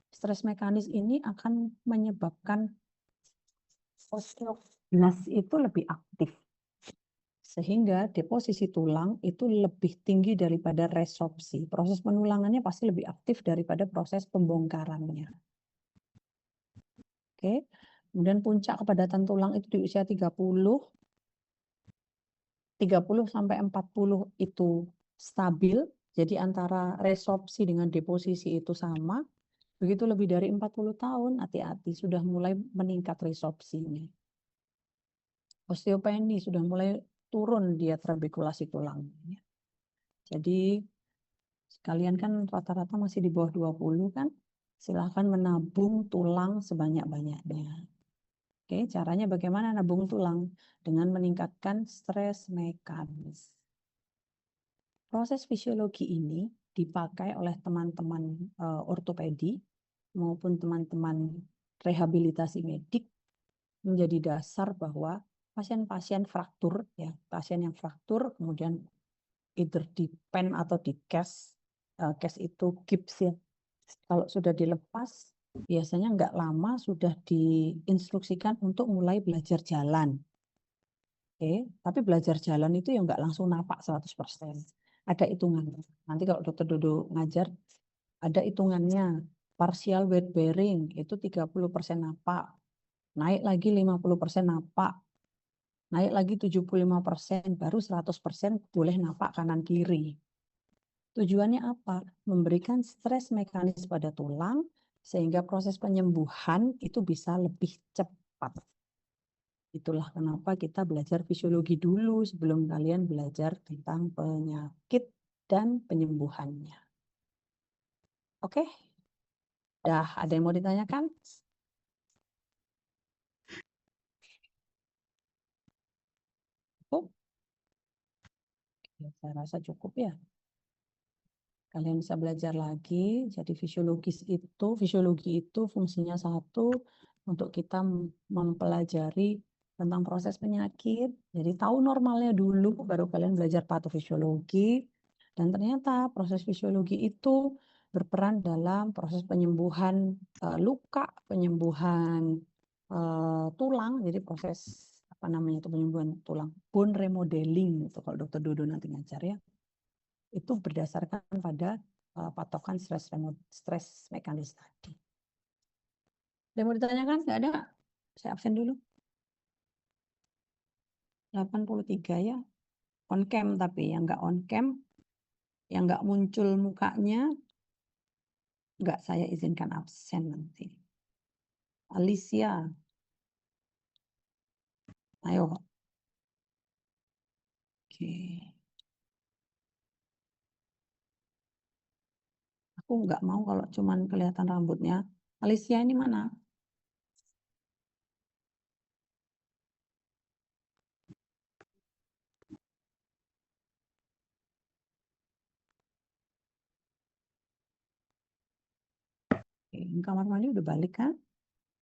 Stres mekanis ini akan menyebabkan BLAS itu lebih aktif. Sehingga deposisi tulang itu lebih tinggi daripada resorpsi. Proses penulangannya pasti lebih aktif daripada proses pembongkarannya. Oke. Kemudian puncak kepadatan tulang itu di usia 30 sampai 40 itu stabil. Jadi antara resorpsi dengan deposisi itu sama. Begitu lebih dari 40 tahun, hati-hati sudah mulai meningkat resorpsinya. Osteopenia sudah mulai turun dia trabekulasi tulang. Jadi sekalian kan rata-rata masih di bawah 20 kan, silahkan menabung tulang sebanyak-banyaknya. Oke, caranya bagaimana nabung tulang? Dengan meningkatkan stres mekanis. Proses fisiologi ini dipakai oleh teman-teman ortopedi maupun teman-teman rehabilitasi medik menjadi dasar bahwa pasien-pasien fraktur, ya, pasien yang fraktur kemudian either di pen atau di cast, cast itu gips ya. Kalau sudah dilepas, biasanya nggak lama sudah diinstruksikan untuk mulai belajar jalan. Oke, tapi belajar jalan itu ya nggak langsung napak 100%. Ada hitungannya. Nanti kalau dokter Dodo ngajar, ada hitungannya. Partial weight bearing itu 30% napak. Naik lagi 50% napak. Naik lagi 75%, baru 100% boleh napak kanan kiri. Tujuannya apa? Memberikan stres mekanis pada tulang sehingga proses penyembuhan itu bisa lebih cepat. Itulah kenapa kita belajar fisiologi dulu sebelum kalian belajar tentang penyakit dan penyembuhannya. Oke? Dah, ada yang mau ditanyakan? Cukup? Saya rasa cukup ya. Kalian bisa belajar lagi. Jadi fisiologi itu fungsinya satu, untuk kita mempelajari tentang proses penyakit. Jadi tahu normalnya dulu, baru kalian belajar patofisiologi. Dan ternyata proses fisiologi itu berperan dalam proses penyembuhan luka, penyembuhan tulang. Jadi proses apa namanya itu penyembuhan tulang, bone remodeling itu kalau dokter Dodo nanti ngajar ya. Itu berdasarkan pada patokan stres mekanis tadi. Ada yang mau ditanyakan? Nggak ada? Saya absen dulu. 83 ya. On cam tapi yang nggak on cam, yang nggak muncul mukanya, nggak saya izinkan absen nanti. Alicia. Ayo. Oke. Aku nggak mau kalau cuman kelihatan rambutnya. Alicia ini mana? Oke, kamar mandi udah balik kan?